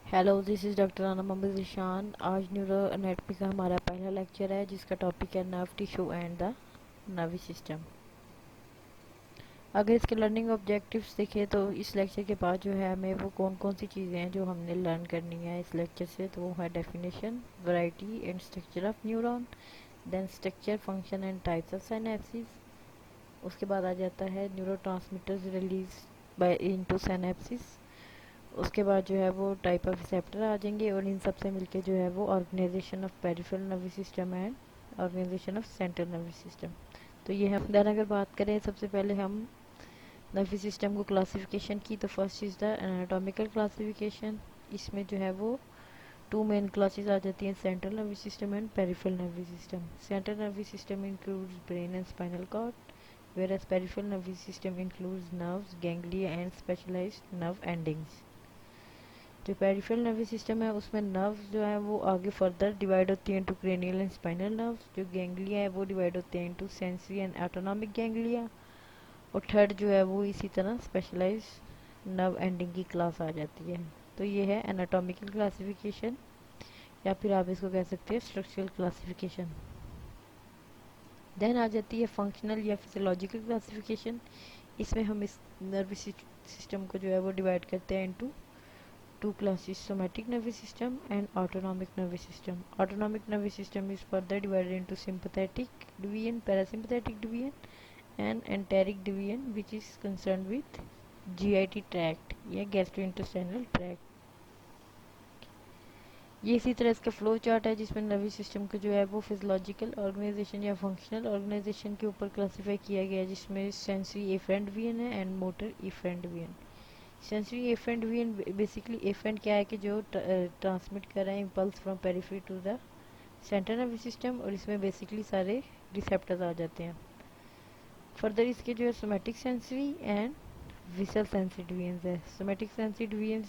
Hello, this is doctor आना मोहम्मद ईशान। आज neuro anatomy का हमारा पहला लेक्चर है जिसका टॉपिक है nerve tissue and the nervous system. अगर इसके लर्निंग ऑब्जेक्टिव्स देखें तो इस लेक्चर के बाद जो है हमें वो कौन कौन सी चीज़ें हैं जो हमने लर्न करनी है इस लेक्चर से, तो वो है definition, variety and structure of neuron, then structure, function and types of synapses. उसके बाद आ जाता है neurotransmitters release by into synapses. उसके बाद जो है वो टाइप ऑफ रिसेप्टर आ जाएंगे और इन सब से मिलके जो है वो organization of peripheral nervous system and organization of central nervous system. तो ये हम देन अगर बात करें सबसे पहले हम नर्वस सिस्टम को क्लासिफिकेशन की, तो first is the anatomical classification. इसमें जो है वो टू मेन क्लासेस आ जाती हैं, central nervous system and peripheral nervous system. Central nervous system includes brain and spinal cord, whereas peripheral nervous system includes nerves, ganglia and specialized nerve endings। जो peripheral nervous system है उसमें nerves जो है वो आगे फर्दर डिवाइड होती हैं into cranial and spinal nerves. जो गैंग्लिया है वो डिवाइड होते हैं into sensory and autonomic ganglia. और थर्ड जो है वो इसी तरह स्पेशलाइज नर्व एंडिंग की क्लास आ जाती है। तो ये है एनाटॉमिकल क्लासिफिकेशन, या फिर आप इसको कह सकते हैं स्ट्रक्चरल क्लासिफिकेशन। देन आ जाती है फंक्शनल या फिजियोलॉजिकल क्लासिफिकेशन। इसमें हम इस नर्वस सिस्टम को जो है वो डिवाइड करते हैं into two classes: somatic nervous system and autonomic nervous system. Autonomic nervous system is further divided into sympathetic division, parasympathetic division and enteric division, which is concerned with GIT tract या gastrointestinal tract। ये इसी तरह इसका flow chart है जिसमें nervous system को जो है वो फिजियोलॉजिकल ऑर्गेनाइजेशन या फंक्शनल ऑर्गेनाइजेशन के ऊपर क्लासीफाई किया गया है, जिसमें सेंसरी एफरेंट डिवीजन है and motor efferent division. Sensory afferent division basically afferent क्या है कि जो ट्रांसमिट कर रहे हैं impulse from periphery to the central nervous system, और इसमें बेसिकली सारे रिसेप्टर्स आ जाते हैं। फर्दर इसके जो है somatic sensory and whistle sensory division है। सोमेटिक सेंसरी डिवीजन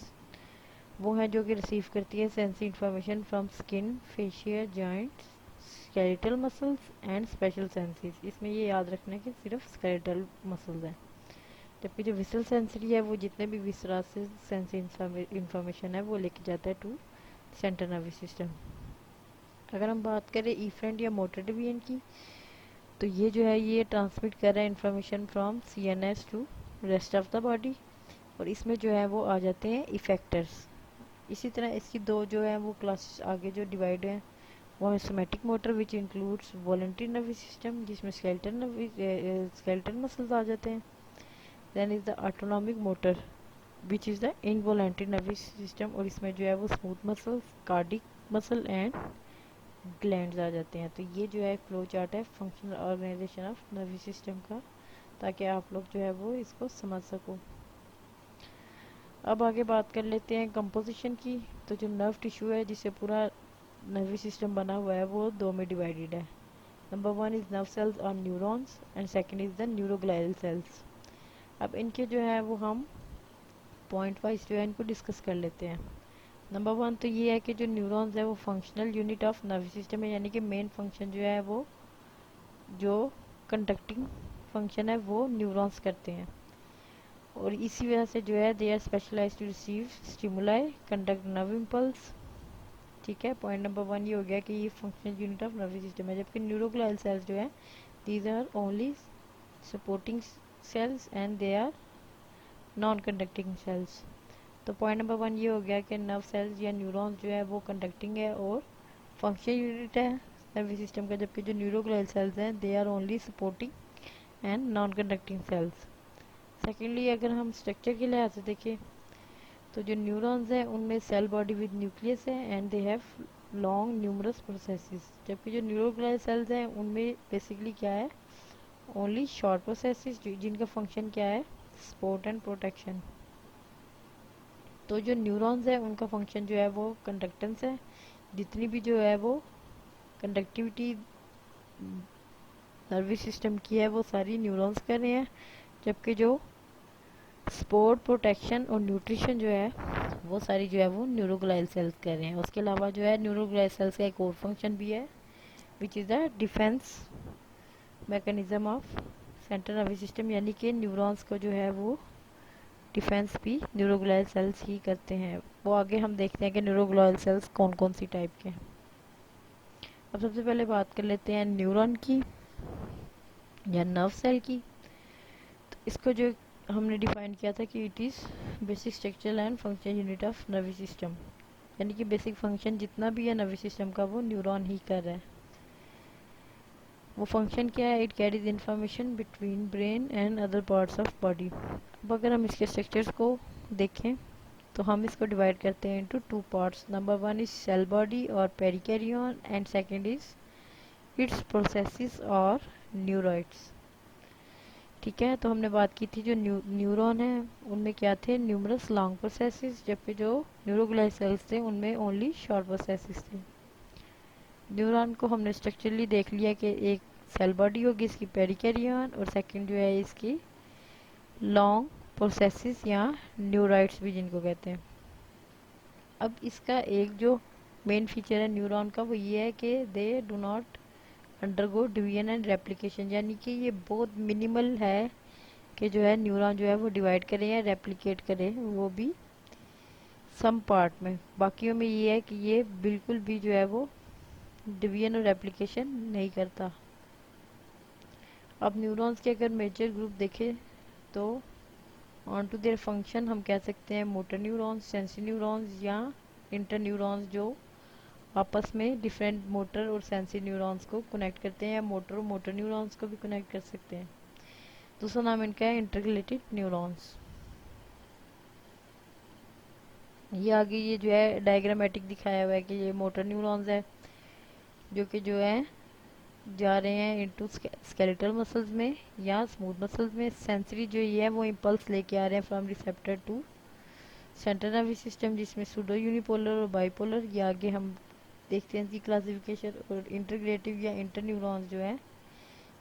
वो है जो कि रिसीव करती है sensory information from skin, facial joints, skeletal muscles and special senses. इसमें ये याद रखना है कि सिर्फ स्केलेटल मसल्स हैं। जबकि जो विसल सेंसरी है वो जितने भी विसरा से सेंसरी इंफॉर्मेशन है वो लेके जाता है टू सेंट्रल नर्वस सिस्टम। अगर हम बात करें इफरेंट या मोटर डिवीजन की, तो ये जो है ये ट्रांसमिट कर रहा है information from CNS to rest of the body, और इसमें जो है वो आ जाते हैं इफेक्टर्स। इसी तरह इसकी दो जो है वो क्लासेस आगे जो डिवाइड हैं वो है somatic motor which includes voluntary nervous system, जिसमें स्केलेटल मसल्स आ जाते हैं। Then is the autonomic motor which is the involuntary nervous system, और इसमें जो है वो smooth muscles, cardiac muscle and glands आ जाते हैं। तो ये जो है फ्लो चार्ट है functional organisation of nervous system का, ताकि आप लोग जो है वो इसको समझ सको। अब आगे बात कर लेते हैं कंपोजिशन की। तो जो नर्व टिश्यू है जिससे पूरा नर्वस सिस्टम बना हुआ है वो दो में डिवाइडेड है। Number one is nerve cells और neurons and second is the neuroglial cells. अब इनके जो है वो हम पॉइंट वाइज जो है इनको डिस्कस कर लेते हैं। नंबर वन तो ये है कि जो न्यूरॉन्स है वो functional unit of nervous system है, यानी कि मेन फंक्शन जो है वो जो कंडक्टिंग फंक्शन है वो न्यूरॉन्स करते हैं, और इसी वजह से जो है they are specialize to receive stimuli, conduct nerve impulse. ठीक है, पॉइंट नंबर वन ये हो गया कि ये functional unit of nervous system है। जबकि न्यूरोग्लाइल सेल्स जो है these are only supporting cells and they are non conducting cells. तो पॉइंट नंबर वन ये हो गया कि नर्व सेल्स या न्यूरॉन्स जो है वो कंडक्टिंग है और फंक्शन यूनिट है नर्वस सिस्टम का, जबकि जो न्यूरोग्लाइल सेल्स हैं they are only supporting and non conducting cells. Secondly अगर हम स्ट्रक्चर के लिहाज से देखें तो जो न्यूरॉन्स हैं उनमें सेल बॉडी विद न्यूक्लियस है and they have long numerous processes, जबकि जो न्यूरोग्लाइल सेल्स हैं उनमें बेसिकली क्या है, ओनली शॉर्ट प्रोसेसेस जिनका फंक्शन क्या है, सपोर्ट एंड प्रोटेक्शन। तो जो न्यूरॉन्स है उनका फंक्शन जो है वो कंडक्टेंस है, जितनी भी जो है वो कंडक्टिविटी नर्वस सिस्टम की है वो सारी न्यूरॉन्स कर रहे हैं, जबकि जो सपोर्ट, प्रोटेक्शन और न्यूट्रिशन जो है वो सारी जो है वो न्यूरोग्लाइल सेल्स कर रहे हैं। उसके अलावा जो है न्यूरोग्लाइल सेल्स का एक और फंक्शन भी है विच is the defence mechanism of central nervous system, यानी कि न्यूरॉन्स को जो है वो डिफेंस भी न्यूरोग्लियल सेल्स ही करते हैं। वो आगे हम देखते हैं कि न्यूरोग्लियल सेल्स कौन कौन सी टाइप के हैं। अब सबसे पहले बात कर लेते हैं न्यूरॉन की या नर्व सेल की। तो इसको जो हमने डिफाइन किया था कि it is basic structural and function unit of nervous system, यानी कि बेसिक फंक्शन जितना भी है नर्वस सिस्टम का वो न्यूरॉन ही कर रहा है। वो फंक्शन क्या है? It carries information between brain and other parts of body. अब अगर हम इसके स्ट्रक्चर्स को देखें तो हम इसको डिवाइड करते हैं into two parts. Number one is cell body और perikaryon and second is its processes और न्यूरॉइड्स। ठीक है, तो हमने बात की थी जो न्यूरॉन है उनमें क्या थे? न्यूमरस लॉन्ग प्रोसेसेस, जबकि जो न्यूरोग्लियल सेल्स थे उनमें ओनली शॉर्ट प्रोसेसेस थे। न्यूरॉन को हमने स्ट्रक्चरली देख लिया कि एक सेल बॉडी होगी इसकी पेरिकैरियन, और सेकंड जो है इसकी लॉन्ग प्रोसेसेस या न्यूराइड्स भी जिनको कहते हैं। अब इसका एक जो मेन फीचर है न्यूरॉन का वो ये है कि they do not undergo division and replication, यानी कि ये बहुत मिनिमल है कि जो है न्यूरॉन जो है वो डिवाइड करे या रेप्लिकेट करे, वो भी सम पार्ट में। बाकियों में ये है कि ये बिल्कुल भी जो है वो डिवीजन और रेप्लिकेशन नहीं करता। अब न्यूरॉन्स के अगर मेजर ग्रुप देखें तो ऑन टू देयर फंक्शन हम कह सकते हैं मोटर न्यूरॉन्स, सेंसरी न्यूरॉन्स या इंटर न्यूरॉन्स, जो आपस में डिफरेंट मोटर और सेंसरी न्यूरॉन्स को कनेक्ट करते हैं, या मोटर और मोटर न्यूरॉन्स को भी कनेक्ट कर सकते हैं। दूसरा नाम इनका है इंटरग्रेटेड न्यूरॉन्स। ये आगे ये जो है डायग्रामेटिक दिखाया हुआ है कि ये मोटर न्यूरॉन्स है जो कि जो है जा रहे हैं इनटू स्केलेटल मसल्स में या स्मूथ मसल्स में। सेंसरी जो ये है वो इम्पल्स लेके आ रहे हैं from receptor to central nervous system, जिसमें सूडो यूनिपोलर और बाइपोलर। ये आगे हम देखते हैं इसकी क्लासिफिकेशन। और इंटरग्रेटिव या इंटर न्यूरॉन्स जो है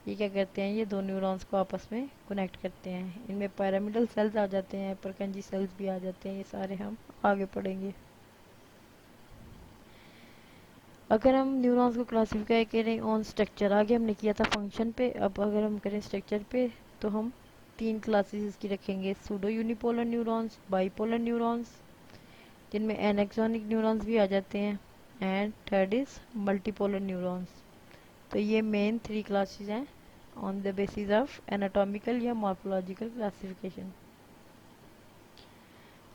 ये क्या करते हैं? ये दो न्यूरॉन्स को आपस में कनेक्ट करते हैं। इनमें पैरामिडल सेल्स आ जाते हैं, परकंजी सेल्स भी आ जाते हैं, ये सारे हम आगे पढ़ेंगे। अगर हम न्यूरॉन्स को क्लासिफाई करें ऑन स्ट्रक्चर, आगे हमने किया था फंक्शन पे, अब अगर हम करें स्ट्रक्चर पे तो हम तीन क्लासेस इसकी रखेंगे। Pseudo unipolar neurons, bipolar neurons जिनमें एनेक्सोनिक न्यूरॉन्स भी आ जाते हैं, and third is multipolar neurons. तो ये मेन थ्री क्लासेस हैं on the basis of anatomical या मॉर्फोलॉजिकल क्लासिफिकेशन।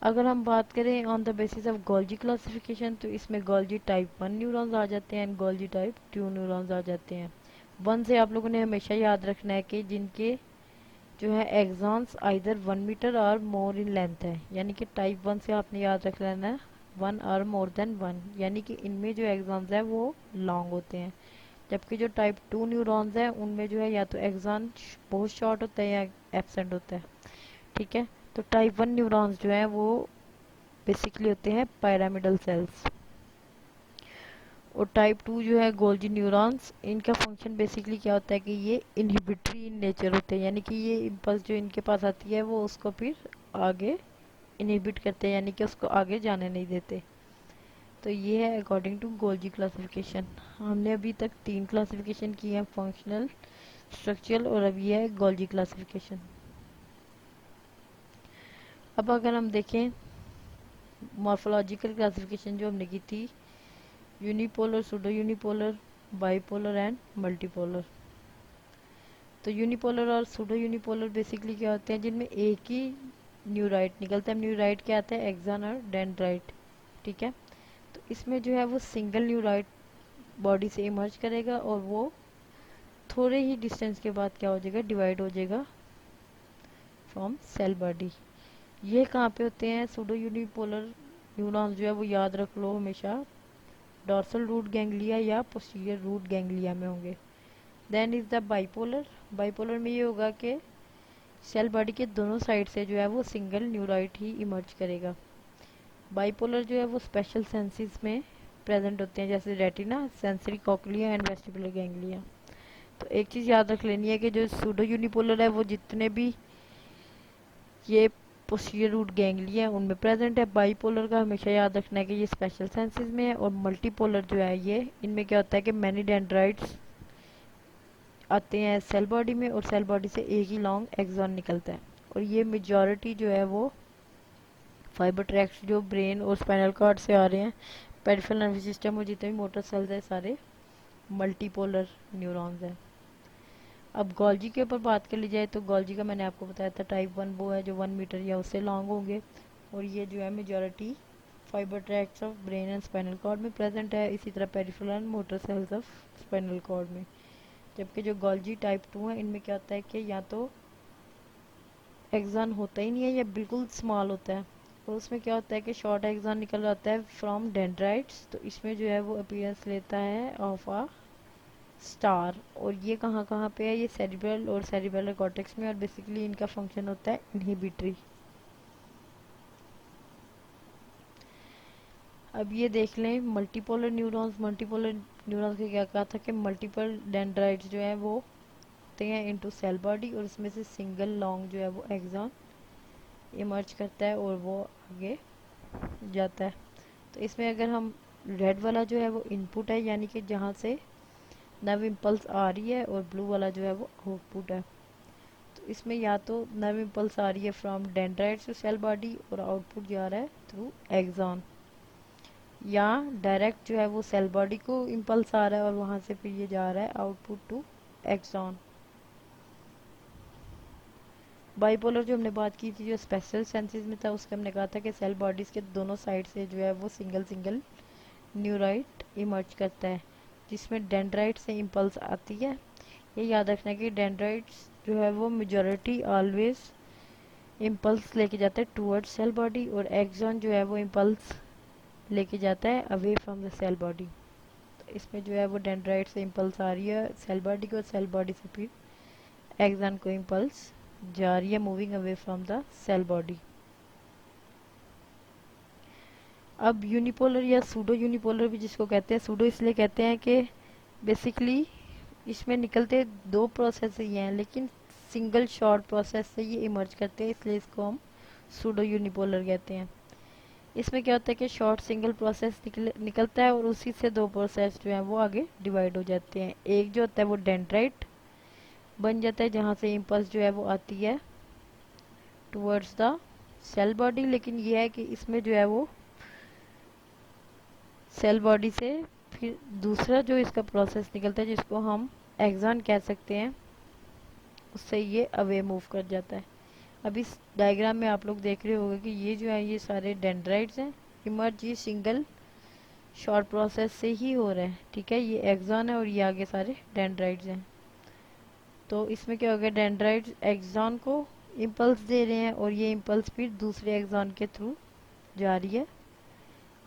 अगर हम बात करें on the basis of Golgi classification तो इसमें गोल्जी टाइप 1 न्यूरॉन्स आ जाते हैं एंड गोल्जी टाइप 2 न्यूरॉन्स आ जाते हैं। 1 से आप लोगों ने हमेशा याद रखना है कि जिनके जो है एक्सॉन्स आइदर 1 मीटर और मोर इन लेंथ है, यानी कि टाइप 1 से आपने याद रख लेना है 1 और मोर देन 1, यानी कि इनमें जो एक्सॉन्स है वो लॉन्ग होते हैं। जबकि जो टाइप 2 न्यूरॉन्स है उनमें जो है या तो एक्सॉन बहुत शॉर्ट होता है या एब्सेंट होता है। ठीक है, तो टाइप 1 न्यूरॉन्स जो है वो बेसिकली होते हैं पिरामिडल सेल्स। और टाइप 2 जो है गोल्जी न्यूरॉन्स, इनका फंक्शन बेसिकली क्या होता है कि ये इनहिबिटरी इन नेचर होते हैं, यानी कि ये इम्पल्स जो इनके पास आती है वो उसको फिर आगे इनहिबिट करते हैं, यानी कि उसको आगे जाने नहीं देते। तो ये है अकॉर्डिंग टू गोल्जी क्लासिफिकेशन। हमने अभी तक 3 क्लासिफिकेशन की है, फंक्शनल, स्ट्रक्चरल और अब ये है गोल्जी क्लासिफिकेशन। अब अगर हम देखें मॉर्फोलॉजिकल क्लासिफिकेशन जो हमने की थी, unipolar, pseudo unipolar, bipolar and multipolar. तो यूनिपोलर और सूडो यूनिपोलर बेसिकली क्या होते हैं? जिनमें एक ही न्यूराइट निकलता है। न्यूराइट क्या आता है? एक्सॉन और डेंड्राइट। ठीक है, तो इसमें जो है वो सिंगल न्यूराइट बॉडी से इमर्ज करेगा और वो थोड़े ही डिस्टेंस के बाद क्या हो जाएगा? डिवाइड हो जाएगा फ्रॉम सेल बॉडी। ये कहाँ पे होते हैं? सूडो यूनिपोलर न्यूरॉन्स जो है वो याद रख लो हमेशा डॉर्सल रूट गैंग्लिया या पोस्टीरियर रूट गैंग्लिया में होंगे। Then is the bipolar. Bipolar में ये होगा कि सेल बॉडी के दोनों साइड से जो है वो सिंगल न्यूराइट ही इमर्ज करेगा। बाइपोलर जो है वो स्पेशल सेंसेस में प्रेजेंट होते हैं, जैसे retina, sensory cochlea and vestibular ganglia. तो एक चीज़ याद रख लेनी है कि जो सूडो यूनिपोलर है वो जितने भी ये पोस्टीरियर रूट गैंग्लिया उनमें प्रेजेंट है। बाइपोलर का हमेशा याद रखना है कि ये स्पेशल सेंसेस में है। और मल्टीपोलर जो है ये इनमें क्या होता है कि मैनी डेंड्राइट्स आते हैं सेल बॉडी में और सेल बॉडी से एक ही लॉन्ग एक्सॉन निकलता है। और ये मेजॉरिटी जो है वो फाइबर ट्रैक्स जो ब्रेन और स्पाइनल कॉर्ड से आ रहे हैं, पेरिफेरल नर्वस सिस्टम और जितने भी मोटर सेल्स हैं सारे मल्टीपोलर न्यूरॉन्स हैं। अब गोल्जी के ऊपर बात कर ली जाए तो गोल्जी का मैंने आपको बताया था टाइप 1 वो है जो 1 मीटर या उससे लॉन्ग होंगे, और ये जो है majority fibre tracts of brain and spinal cord में प्रेजेंट है, इसी तरह peripheral and motor cells of spinal cord में। जबकि जो गोल्जी टाइप 2 है इनमें क्या होता है कि या तो एक्सॉन होता ही नहीं है या बिल्कुल स्मॉल होता है, और उसमें क्या होता है कि शॉर्ट एक्सॉन निकल आता है फ्रॉम डेंड्राइट्स, तो इसमें जो है वो अपीयरेंस लेता है ऑफ अ स्टार। और ये कहाँ कहाँ पे है, ये सेरिब्रल और सेरिब्रल कॉर्टेक्स में, और बेसिकली इनका फंक्शन होता है इनहिबिटरी। अब ये देख लें मल्टीपोलर न्यूरॉन्स। मल्टीपोलर न्यूरॉन्स का क्या कहा था कि मल्टीपल डेंड्राइट्स जो है वो होते हैं इनटू सेल बॉडी, और इसमें से सिंगल लॉन्ग जो है वो एक्सॉन इमर्ज करता है और वो आगे जाता है। तो इसमें अगर हम रेड वाला जो है वो इनपुट है, यानी कि जहाँ से नर्व इम्पल्स आ रही है, और ब्लू वाला जो है वो आउटपुट है। तो इसमें या तो नर्व इम्पल्स आ रही है from dendrites to cell body और आउटपुट जा रहा है थ्रू एक्सॉन, या डायरेक्ट जो है वो सेल बॉडी को इम्पल्स आ रहा है और वहाँ से फिर ये जा रहा है आउटपुट टू एक्सॉन। बाइपोलर जो हमने बात की थी जो स्पेशल सेंसेस में था, उसके हमने कहा था कि सेल बॉडीज के दोनों साइड से जो है वो सिंगल सिंगल न्यूराइट इमर्ज करता है, जिसमें डेंड्राइट से इम्पल्स आती है। ये याद रखना कि डेंड्राइट्स जो है वो मेजॉरिटी ऑलवेज इम्पल्स लेके जाता है टूवर्ड्स सेल बॉडी, और एक्सॉन जो है वो इम्पल्स लेके जाता है away from the cell body. तो इसमें जो है वो डेंड्राइट से इम्पल्स आ रही है सेल बॉडी को, सेल बॉडी से फिर एक्सॉन को इम्पल्स जा रही है moving away from the cell body. अब यूनिपोलर या सूडो यूनिपोलर भी जिसको कहते हैं, सूडो इसलिए कहते हैं कि बेसिकली इसमें निकलते दो प्रोसेस ही हैं, लेकिन सिंगल शॉर्ट प्रोसेस से ये इमर्ज करते हैं, इसलिए इसको हम सूडो यूनिपोलर कहते हैं। इसमें क्या होता है कि शॉर्ट सिंगल प्रोसेस निकलता है और उसी से दो प्रोसेस जो है वो आगे डिवाइड हो जाते हैं। एक जो होता है वो डेंड्राइट बन जाता है जहाँ से इम्पल्स जो है वो आती है टुवर्ड्स द सेल बॉडी, लेकिन ये है कि इसमें जो है वो सेल बॉडी से फिर दूसरा जो इसका प्रोसेस निकलता है जिसको हम एक्सॉन कह सकते हैं, उससे ये अवे मूव कर जाता है। अब इस डायग्राम में आप लोग देख रहे होंगे कि ये जो है ये सारे डेंड्राइट्स हैं, इमर्ज ये सिंगल शॉर्ट प्रोसेस से ही हो रहा है, ठीक है। ये एक्सॉन है और ये आगे सारे डेंड्राइट्स हैं। तो इसमें क्या हो गया, डेंड्राइट्स एक्सॉन को इम्पल्स दे रहे हैं और ये इम्पल्स फिर दूसरे एक्सॉन के थ्रू जा रही है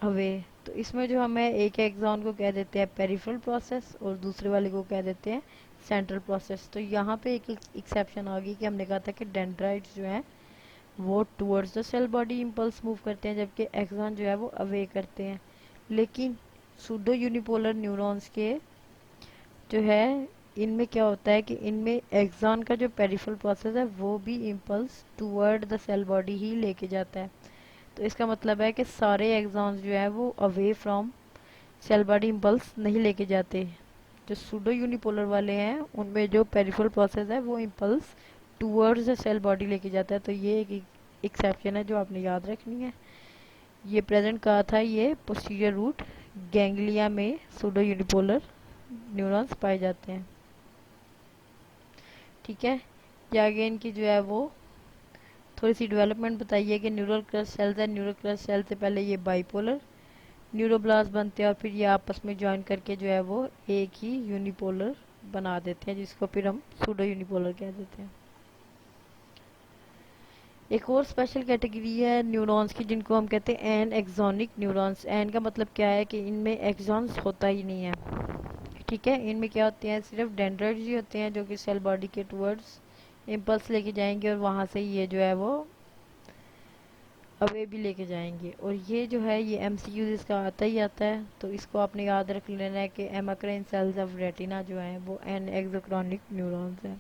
अवे। तो इसमें जो हमें एक एक्सॉन को कह देते हैं पेरिफेरल प्रोसेस और दूसरे वाले को कह देते हैं सेंट्रल प्रोसेस। तो यहाँ पे एक एक्सेप्शन आ गई कि हमने कहा था कि डेंड्राइट्स जो हैं वो towards the cell body impulse move करते हैं, जबकि एक्सॉन जो है वो अवे करते हैं। लेकिन सूडो यूनिपोलर न्यूरॉन्स के जो है इनमें क्या होता है कि इनमें एक्सॉन का जो पेरिफेरल प्रोसेस है वो भी impulse toward the cell body ही लेके जाता है। तो इसका मतलब है कि सारे एक्सॉन्स जो है वो away from cell body impulse नहीं लेके जाते। जो सूडो यूनिपोलर वाले हैं उनमें जो पेरिफेरल प्रोसेस है वो impulse towards the cell body लेके जाता है। तो ये एक एक्सेप्शन है जो आपने याद रखनी है। ये प्रेजेंट कहा था ये पोस्टीरियर रूट गैंग्लिया में सूडो यूनिपोलर न्यूरॉन्स पाए जाते हैं, ठीक है। ये आगे इनकी जो है वो थोड़ी सी डेवलपमेंट बताइए कि न्यूरल क्रस्ट सेल्स है, न्यूरल क्रस्ट सेल से पहले ये बाइपोलर न्यूरोब्लास्ट बनते हैं और फिर ये आपस में ज्वाइन करके जो है वो एक ही यूनिपोलर बना देते हैं, जिसको फिर हम सूडो यूनिपोलर कह देते हैं। एक और स्पेशल कैटेगरी है न्यूरॉन्स की जिनको हम कहते हैं एन एक्सोनिक न्यूरॉन्स। एन का मतलब क्या है कि इनमें एक्सॉन्स होता ही नहीं है, ठीक है। इनमें क्या होते हैं, सिर्फ डेंड्राइट्स ही होते हैं जो कि सेल बॉडी के टुवर्ड्स इम्पल्स लेके जाएंगे और वहाँ से ये जो है वो अवे भी लेके जाएंगे। और ये जो है ये एमसीक्यू इसका आता ही आता है, तो इसको आपने याद रख लेना है कि एमाक्राइन सेल्स ऑफ रेटिना जो है वो एन एक्सोक्रोनिक न्यूरॉन्स हैं,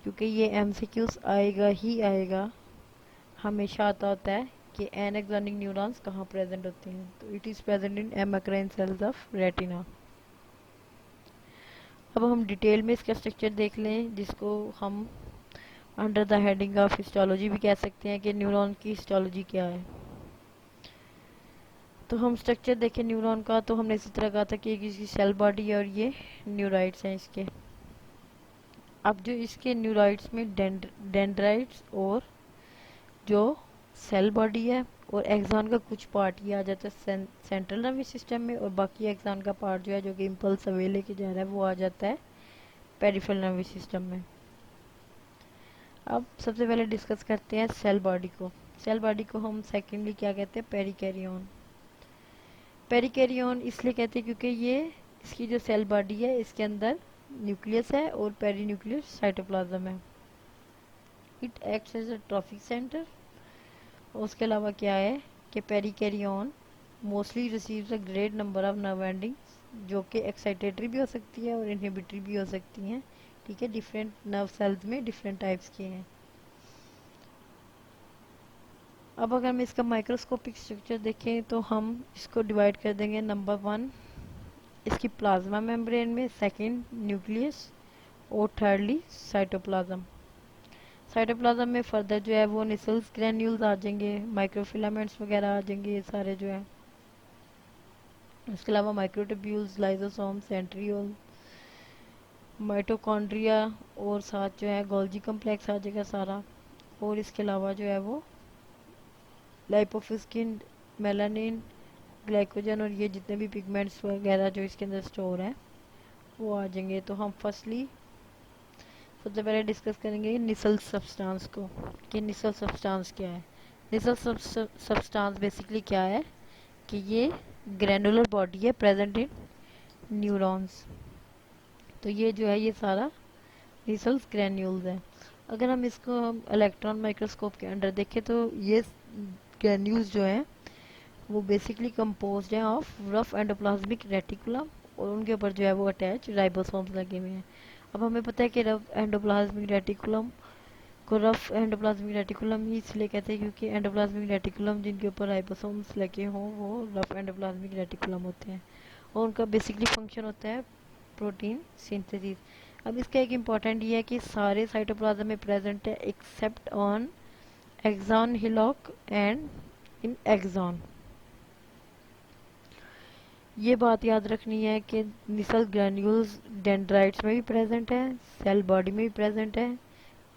क्योंकि ये एमसीक्यूज आएगा ही आएगा, हमेशा आता होता है कि एन एक्सोनिक न्यूरॉन्स कहाँ प्रेजेंट होते हैं। तो it is present in amacrine cells of retina. अब हम डिटेल में इसका स्ट्रक्चर देख लें, जिसको हम under the heading of histology भी कह सकते हैं कि न्यूरॉन की हिस्टोलॉजी क्या है। तो हम स्ट्रक्चर देखें न्यूरॉन का, तो हमने इसी तरह कहा था कि इसकी सेल बॉडी है और ये न्यूराइड्स हैं इसके। अब जो इसके न्यूराइड्स में डेंड्राइट्स और जो सेल बॉडी है और एक्सॉन का कुछ पार्ट ये आ जाता है सेंट्रल नर्वस सिस्टम में, और बाकी एक्सॉन का पार्ट जो है जो कि इम्पल्स अवे लेके जा रहा है वो आ जाता है पेरिफेरल नर्वस सिस्टम में। अब सबसे पहले डिस्कस करते हैं सेल बॉडी को। सेल बॉडी को हम सेकेंडली क्या कहते हैं, पेरिकैरियोन। पेरिकैरियोन इसलिए कहते हैं क्योंकि ये इसकी जो सेल बॉडी है इसके अंदर न्यूक्लियस है और पेरीन्यूक्लियर साइटोप्लाज्म है। It acts as a trophic centre. उसके अलावा क्या है कि perikaryon mostly receives a great number of nerve endings, जो कि एक्साइटेटरी भी हो सकती है और इनहिबिटरी भी हो सकती हैं। ठीक है, डिफरेंट नर्व सेल्स में डिफरेंट टाइप्स के हैं। अब अगर हम इसका माइक्रोस्कोपिक स्ट्रक्चर देखें तो हम इसको डिवाइड कर देंगे। नंबर 1 इसकी प्लाज्मा मेम्ब्रेन में, सेकंड न्यूक्लियस और थर्डली साइटोप्लाज्म। साइटोप्लाज्म में फर्दर जो है वो निसल्स ग्रैन्यूल्स आ जाएंगे, माइक्रोफिलामेंट्स वगैरह आ जाएंगे, ये सारे जो है। उसके अलावा माइक्रोट्यूब्यूल्स, लाइजोसोम, सेंट्रियोल, माइटोकॉन्ड्रिया और साथ जो है गोल्जी कम्प्लेक्स आ जाएगा सारा। और इसके अलावा जो है वो लाइपोफिस्किन, मेलानिन, ग्लाइकोजन और ये जितने भी पिगमेंट्स वगैरह जो इसके अंदर स्टोर हैं वो आ जाएंगे। तो हम फर्स्टली सबसे पहले डिस्कस करेंगे निसल सब्सटेंस को कि निसल सब्सटेंस क्या है। निसल सब्सटेंस बेसिकली क्या है कि ये ग्रैनुलर बॉडी है प्रेजेंट इन न्यूरॉन्स। तो ये जो है ये सारा निसल्स ग्रैन्यूल्स है। अगर हम इसको हम इलेक्ट्रॉन माइक्रोस्कोप के अंडर देखें तो ये ग्रैन्यूल्स जो हैं वो बेसिकली कंपोज्ड हैं ऑफ रफ एंडोप्लाज्मिक रेटिकुलम, और उनके ऊपर जो है वो अटैच राइबोसोम्स लगे हुए हैं। अब हमें पता है कि रफ एंडोप्लाज्मिक रेटिकुलम को रफ एंडोप्लाज्मिक रेटिकुलम ही इसलिए कहते हैं क्योंकि एंडोप्लाज्मिक रेटिकुलम जिनके ऊपर राइबोसोम्स लगे हों वो रफ एंडोप्लाज्मिक रेटिकुलम होते हैं, और उनका बेसिकली फंक्शन होता है प्रोटीन सिंथेसिस। अब इसका एक इम्पॉर्टेंट ये है कि सारे साइटोप्लाज्म में प्रेजेंट है except on axon, hillock and in axon. ये बात याद रखनी है कि निसल ग्रैन्यूल्स डेंड्राइट्स में भी प्रेजेंट है, सेल बॉडी में भी प्रेजेंट है।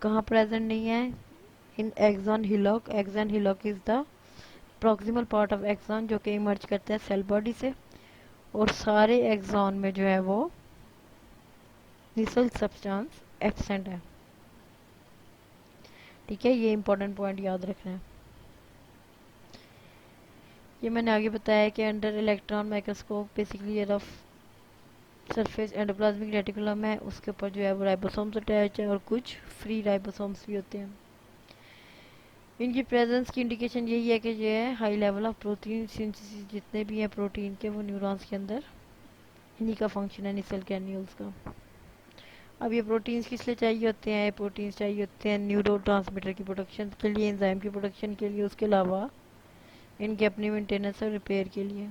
कहाँ प्रेजेंट नहीं है, in axon hillock. Axon hillock is the proximal part of axon जो कि इमर्ज करता है सेल बॉडी से, और सारे एक्सॉन में जो है वो निसल सब्सटेंस एब्सेंट है। ठीक है, ये इंपॉर्टेंट पॉइंट याद रखना है। ये मैंने आगे बताया कि अंडर इलेक्ट्रॉन माइक्रोस्कोप बेसिकली ये रफ सरफेस एंडोप्लाज्मिक रेटिकुलम है, उसके ऊपर जो है वो राइबोसोम्स अटैच है और कुछ फ्री राइबोसोम्स भी होते हैं। इनकी प्रेजेंस की इंडिकेशन यही है कि जो है high level of protein synthesis जितने भी हैं प्रोटीन के वो न्यूरॉन्स के अंदर, इन्हीं का फंक्शन है निसल ग्रैन्यूल्स का। अब ये प्रोटीन्स किस लिए चाहिए होते हैं, प्रोटीन्स चाहिए होते हैं न्यूरो ट्रांसमीटर की प्रोडक्शन के लिए, एंजाइम की प्रोडक्शन के लिए, उसके अलावा इनके अपनी मेंटेनेंस और रिपेयर के लिए।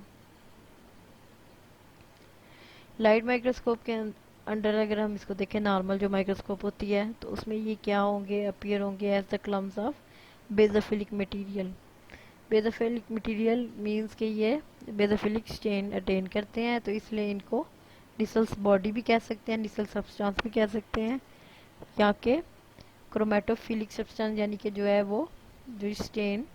लाइट माइक्रोस्कोप के अंडर अगर हम इसको देखें, नॉर्मल जो माइक्रोस्कोप होती है तो उसमें ये क्या होंगे, अपीयर होंगे as the clumps of basophilic material. Basophilic material means कि ये बेजोफिलिक स्टेन अटेन करते हैं, तो इसलिए इनको निसल्स बॉडी भी कह सकते हैं, निसल सब्सटेंस भी कह सकते हैं, या के क्रोमेटोफिलिक सब्सटेंस यानी कि जो है वो जो स्टेन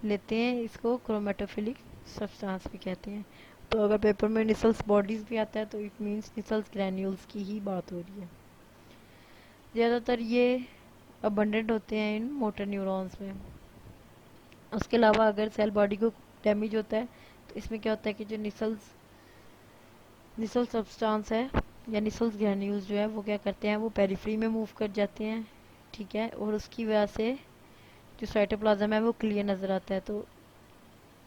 लेते हैं इसको क्रोमेटोफिलिक सब्सटेंस भी कहते हैं। तो अगर पेपर में निसल्स बॉडीज भी आता है तो इट मीन्स निसल्स ग्रैन्यूल्स की ही बात हो रही है। ज़्यादातर ये अबंडेंट होते हैं इन मोटर न्यूरॉन्स में। उसके अलावा अगर सेल बॉडी को डैमेज होता है तो इसमें क्या होता है कि जो निसल सब्सटेंस है या निसल्स ग्रैन्यूल्स जो है वो क्या करते हैं, वो पेरिफेरी में मूव कर जाते हैं। ठीक है, और उसकी वजह से जो साइटोप्लाज्म है वो क्लियर नज़र आता है, तो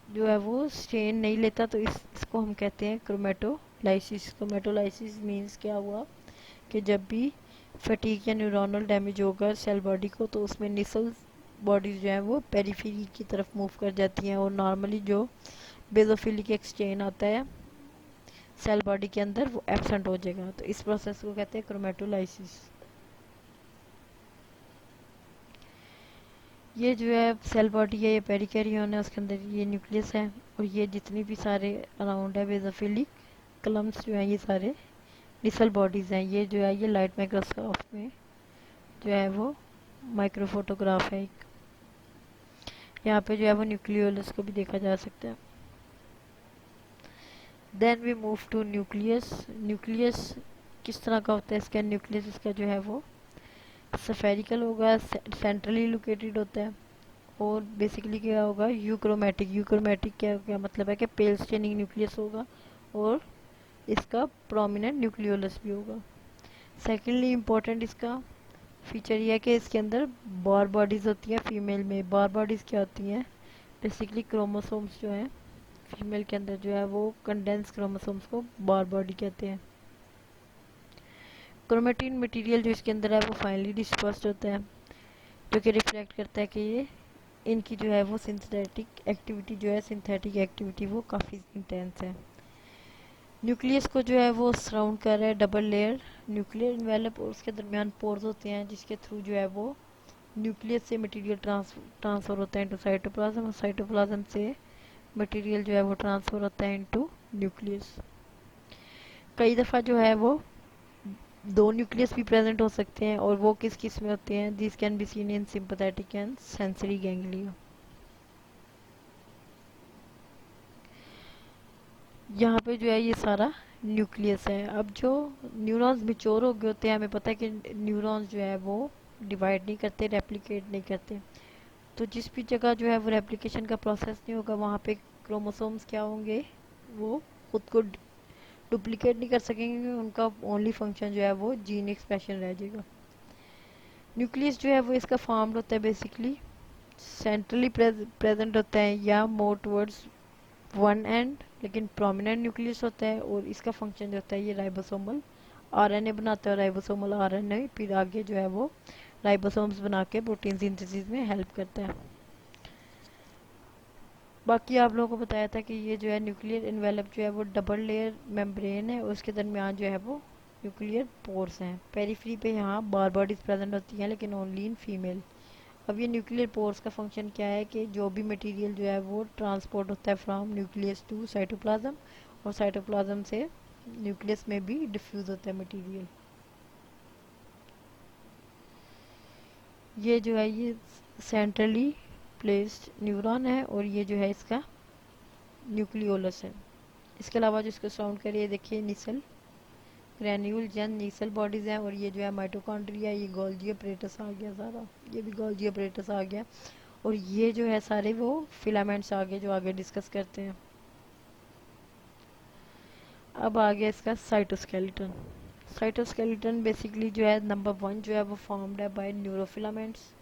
जो है वो स्टेन नहीं लेता, तो इसको हम कहते हैं क्रोमेटोलाइसिस। क्रोमेटोलाइसिस मीन्स क्या हुआ कि जब भी फटीग या न्यूरोनल डैमेज होगा सेल बॉडी को तो उसमें निसल्स बॉडीज जो है वो पेरिफेरी की तरफ मूव कर जाती हैं, और नॉर्मली जो बेजोफिलिक एक स्टेन आता है सेल बॉडी के अंदर वो एब्सेंट हो जाएगा। तो इस प्रोसेस को कहते हैं क्रोमेटोलाइसिस। ये जो है सेल बॉडी है, ये पेरिकैरियन है, उसके अंदर ये न्यूक्लियस है, और ये जितनी भी सारे अराउंड है बेसोफिलिक कलम्स जो है ये सारे निसल बॉडीज़ हैं। ये जो है ये लाइट माइक्रोस्कोप में जो है वो माइक्रोफोटोग्राफ है एक। यहाँ पे जो है वो न्यूक्लियोलस को भी देखा जा सकता है। Then we move to nucleus. Nucleus किस तरह का होता है इसका? न्यूक्लियस इसका जो है वो स्फेरिकल होगा, सेंट्रली लोकेटेड होता है, और बेसिकली क्या होगा, यूक्रोमेटिक। यूक्रोमेटिक क्या मतलब है कि पेल स्टेनिंग न्यूक्लियस होगा, और इसका प्रोमिनेंट न्यूक्लियोलस भी होगा। सेकेंडली इम्पोर्टेंट इसका फीचर ये है कि इसके अंदर बार बॉडीज़ होती हैं फीमेल में। बार बॉडीज़ क्या होती हैं? बेसिकली क्रोमोसोम्स जो हैं फीमेल के अंदर जो है वो कंडेंस क्रोमोसोम्स को बार बॉडी कहते हैं। क्रोमेटिन मटेरियल जो इसके अंदर है वो फाइनली डिस्पर्स्ड होता है, जो कि रिफ्लेक्ट करता है कि ये इनकी जो है वो सिंथेटिक एक्टिविटी जो है, सिंथेटिक एक्टिविटी वो काफ़ी इंटेंस है। न्यूक्लियस को जो है वो सराउंड कर रहा है डबल लेयर न्यूक्लियर इन्वेलप, और उसके दरमियान पोर्स होते हैं जिसके थ्रू जो है वो न्यूक्लियस से मटेरियल ट्रांसफ़र होता है इनटू साइटोप्लाज्म, और साइटोप्लाज्म से मटेरियल जो है वो ट्रांसफ़र होता है इनटू न्यूक्लियस। कई दफ़ा जो है वो दो न्यूक्लियस भी प्रेजेंट हो सकते हैं, और वो किस किस में होते हैं? This can be seen in sympathetic and sensory ganglia. यहाँ पे जो है ये सारा न्यूक्लियस है। अब जो न्यूरॉन्स मेच्योर हो गए होते हैं, हमें पता है कि न्यूरॉन्स जो है वो डिवाइड नहीं करते, रेप्लिकेट नहीं करते। तो जिस भी जगह जो है वो रेप्लिकेशन का प्रोसेस नहीं होगा, वहाँ पे क्रोमोसोम्स क्या होंगे, वो खुद को डुप्लीकेट नहीं कर सकेंगे, उनका ओनली फंक्शन जो है वो जीन एक्सप्रेशन रह जाएगा। न्यूक्लियस जो है वो इसका फॉर्म्ड होता है बेसिकली सेंट्रली प्रेजेंट होता है, या मोर टुवर्ड्स वन एंड, लेकिन प्रोमिनेंट न्यूक्लियस होता है, और इसका फंक्शन जो होता है ये राइबोसोमल आरएनए बनाता है। राइबोसोमल आरएनए फिर आगे जो है वो राइबोसोम्स बना के प्रोटीन सिंथेसिस में हेल्प करता है। बाकी आप लोगों को बताया था कि ये जो है न्यूक्लियर इन्वेलप जो है वो डबल लेयर मेम्ब्रेन है, और उसके दरमियान जो है वो न्यूक्लियर पोर्स हैं। पेरीफ्री पे यहाँ बार बॉडीज प्रेजेंट होती हैं, लेकिन ओनली इन फीमेल। अब ये न्यूक्लियर पोर्स का फंक्शन क्या है कि जो भी मटेरियल जो है वो ट्रांसपोर्ट होता है फ्रॉम न्यूक्लियस टू साइटोप्लाज्म, और साइटोप्लाज्म से न्यूक्लियस में भी डिफ्यूज होता है मटेरियल। ये जो है ये सेंट्रली प्लेस्ड न्यूरॉन है, और ये जो है इसका न्यूक्लियोलस है। इसके अलावा जो इसको साउंड करिए देखिए निसल ग्रैन्यूल जन नीसल बॉडीज़ हैं, और ये जो है माइटोकॉन्ड्रिया, ये गोल्जी अपरेटस आ गया सारा, ये भी गोल्जी अपरेटस आ गया, और ये जो है सारे वो फिलामेंट्स आ गए जो आगे डिस्कस करते हैं। अब आ गया इसका साइटोस्केलेटन। साइटोस्केलेटन बेसिकली जो है नंबर 1 जो है वो फॉर्म्ड है बाय न्यूरोफिलामेंट्स।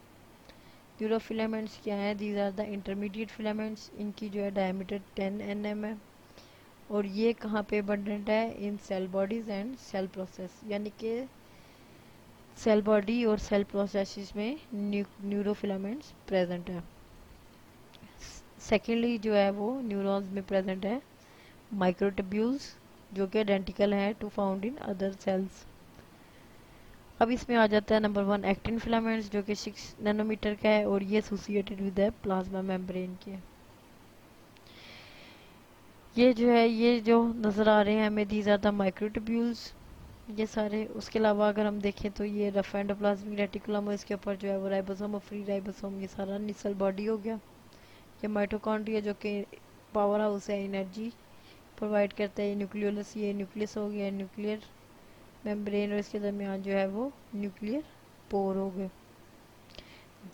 न्यूरोफिलामेंट्स क्या है? These are the intermediate filaments. इनकी जो है डायमीटर 10 nm है, और ये कहाँ पे अबंडेंट है? In cell bodies and cell process, यानी कि सेल बॉडी और सेल प्रोसेसेस में न्यूरोफिलामेंट्स प्रेजेंट है। सेकेंडली जो है वो न्यूरॉन्स में प्रेजेंट है माइक्रोट्यूब्यूल्स, जो कि आइडेंटिकल है to found in other cells. अब इसमें आ जाता है नंबर 1 एक्टिन फिलामेंट्स, जो कि 6 नैनोमीटर का है, और ये associated with the plasma membrane के। ये जो है ये जो नज़र आ रहे हैं हमें, दीज आर द माइक्रोट्यूब्यूल्स ये सारे। उसके अलावा अगर हम देखें तो ये रफ एंडोप्लाज्मिक रेटिकुलम, और इसके ऊपर जो है वो राइबोसोम और फ्री राइबोसोम, ये सारा निसल बॉडी हो गया। ये माइटोकॉन्ड्रिया जो कि पावर हाउस है, एनर्जी प्रोवाइड करता है। ये न्यूक्लियोलस, ये न्यूक्लियस हो गया, न्यूक्लियर मेम्ब्रेन, और इसके दरमियान जो है वो न्यूक्लियर पोर हो गए।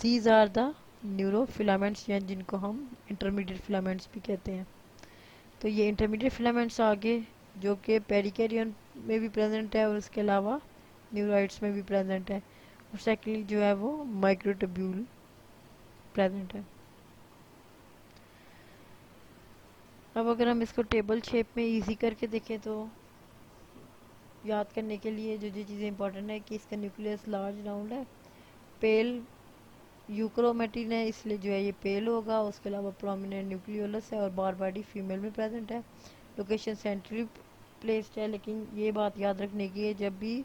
These are the neuro filaments, जिनको हम इंटरमीडिएट फिलामेंट्स भी कहते हैं। तो ये इंटरमीडिएट फिलामेंट्स आगे जो कि पेरिकैरियन में भी प्रेजेंट है, और उसके अलावा न्यूराइड्स में भी प्रेजेंट है, और सेकेंडली जो है वो माइक्रोट्यूब्यूल प्रेजेंट है। अब अगर हम इसको टेबल शेप में इजी करके देखें तो याद करने के लिए जो जो चीज़ें इंपॉर्टेंट है कि इसका न्यूक्लियस लार्ज राउंड है, पेल यूक्रोमेटिन है, इसलिए जो है ये पेल होगा। उसके अलावा प्रोमिनेंट न्यूक्लियोलस है, और बार बॉडी फीमेल में प्रेजेंट है। लोकेशन सेंट्रली प्लेस्ड है, लेकिन ये बात याद रखने की है जब भी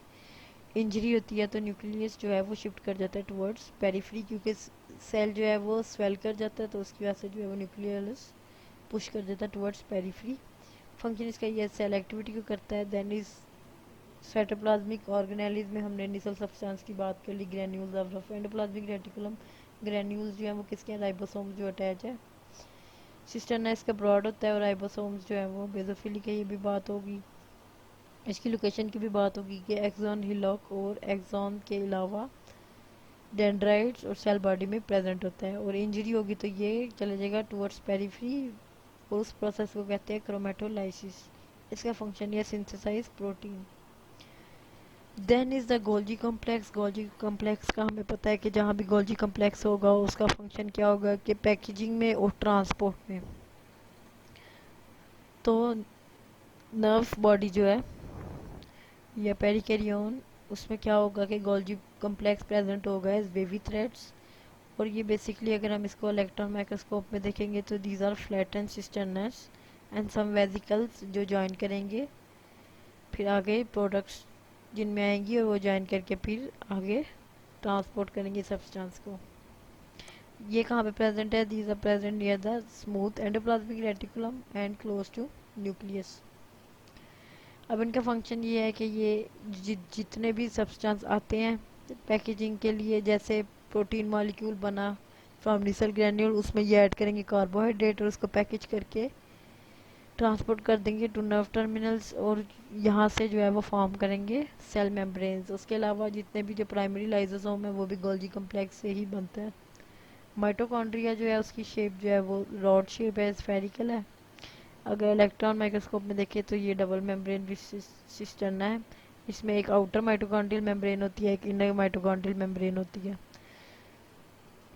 इंजरी होती है तो न्यूक्लियस जो है वो शिफ्ट कर जाता है टुवर्ड्स पेरिफेरी, क्योंकि सेल जो है वो स्वेल कर जाता है, तो उसकी वजह से जो है वो न्यूक्लियस पुश कर देता है टुवर्ड्स पेरिफेरी। फंक्शन इसका ये सेल एक्टिविटी को करता है। देन इज साइटोप्लाज्मिक ऑर्गेनेलिज में हमने निसल सब्सटेंस की बात कर ली, granules of endoplasmic reticulum. Granules जो है वो किसके हैं, राइबोसोम जो अटैच है। सिस्टर्ना इसका ब्रॉड होता है और राइबोसोम्स जो है वो बेसोफिलिक है, ये भी बात होगी। इसकी लोकेशन की भी बात होगी कि एक्सॉन हिलॉक और एक्सॉन के अलावा डेंड्राइट्स और सेल बॉडी में प्रेजेंट होता है, और इंजरी होगी तो ये चले जाएगा टुवर्ड्स पेरिफेरी, और उस प्रोसेस को कहते हैं क्रोमेटोलाइसिस। इसका फंक्शन है synthesise protein. Then is the Golgi complex. Golgi complex का हमें पता है कि जहाँ भी गोल्जी कॉम्प्लेक्स होगा उसका फंक्शन क्या होगा कि पैकेजिंग में और ट्रांसपोर्ट में। तो नर्व्स बॉडी जो है या पेरिकेरियन, उसमें क्या होगा कि गोल्जी कॉम्प्लेक्स प्रेजेंट होगा एज वेवी थ्रेड्स, और ये बेसिकली अगर हम इसको इलेक्ट्रॉन माइक्रोस्कोप में देखेंगे तो these are flattened cisternae and some vesicles जो ज्वाइन करेंगे, फिर आगे प्रोडक्ट्स जिनमें आएंगी और वो ज्वाइन करके फिर आगे ट्रांसपोर्ट करेंगे सब्सटेंस को। ये कहाँ पे प्रेजेंट है, these are present near the smooth endoplasmic reticulum and close to nucleus. अब इनका फंक्शन ये है कि ये जितने भी सब्सटेंस आते हैं पैकेजिंग के लिए, जैसे प्रोटीन मॉलिक्यूल बना फ्रॉम निसल ग्रैन्यूल, उसमें ये ऐड करेंगे कार्बोहाइड्रेट और उसको पैकेज करके ट्रांसपोर्ट कर देंगे टू नर्व टर्मिनल्स, और यहाँ से जो है वो फॉर्म करेंगे सेल मेम्ब्रेन्स। उसके अलावा जितने भी जो प्राइमरी लाइजोसोम है वो भी गोल्जी कम्प्लेक्स से ही बनते हैं। माइटोकॉन्ड्रिया जो है उसकी शेप जो है वो रॉड शेप है, स्फेरिकल है। अगर इलेक्ट्रॉन माइक्रोस्कोप में देखें तो ये डबल मेम्ब्रेन सिस्टर्ना है। इसमें एक आउटर माइटोकॉन्ड्रियल मेम्ब्रेन होती है, एक इनर माइटोकॉन्ड्रियल मेम्ब्रेन होती है।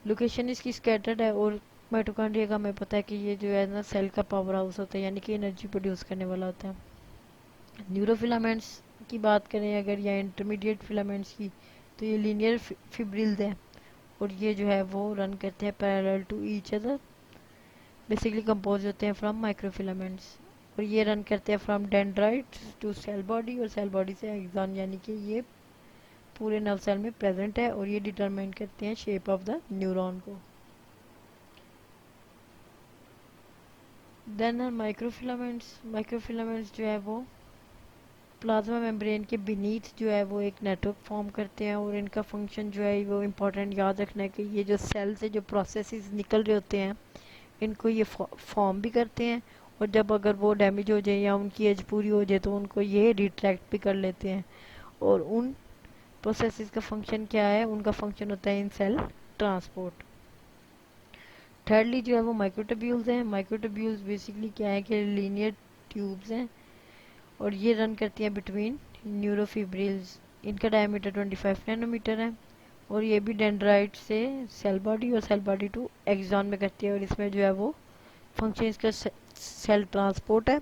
लोकेशन इसकी स्कैटर्ड है, और माइटोकॉन्ड्रिया का हमें पता है कि ये जो है ना सेल का पावर हाउस होता है, यानी कि एनर्जी प्रोड्यूस करने वाला होता है। न्यूरोफिलामेंट्स की बात करें अगर, या इंटरमीडिएट फिलामेंट्स की, तो ये लीनियर फिब्रिल्स हैं, और ये जो है वो रन करते हैं parallel to each other, basically compose होते हैं फ्रॉम माइक्रोफिलामेंट्स, और ये रन करते हैं from dendrites to cell body, और सेल बॉडी से एक्सॉन, यानी कि ये पूरे नर्व सेल में प्रेजेंट है, और ये डिटरमाइन करते हैं शेप ऑफ द न्यूरॉन को। Then microfilaments. माइक्रोफिलामेंट्स जो है वो प्लाज्मा मेम्ब्रेन के बीनीथ जो है वो एक नेटवर्क फॉर्म करते हैं, और इनका फंक्शन जो है वो इम्पोर्टेंट याद रखना है कि ये जो सेल से जो प्रोसेसेस निकल रहे होते हैं इनको ये फॉर्म भी करते हैं, और जब अगर वो डैमेज हो जाए या उनकी एज पूरी हो जाए तो उनको ये रिट्रैक्ट भी कर लेते हैं, और उन प्रोसेसेस का फंक्शन क्या है, उनका फंक्शन होता है इन सेल ट्रांसपोर्ट। थर्डली जो है वो माइक्रोट्यूब्यूल्स हैं। माइक्रोट्यूब्यूल्स बेसिकली क्या है कि लीनियर ट्यूब्स हैं, और ये रन करती हैं बिटवीन न्यूरोफिब्रिल्स। इनका डायमीटर 25 नैनोमीटर है, और ये भी डेंड्राइट से सेल बॉडी और सेल बॉडी टू एक्सॉन में करती है, और इसमें जो है वो फंक्शन इसका सेल ट्रांसपोर्ट है।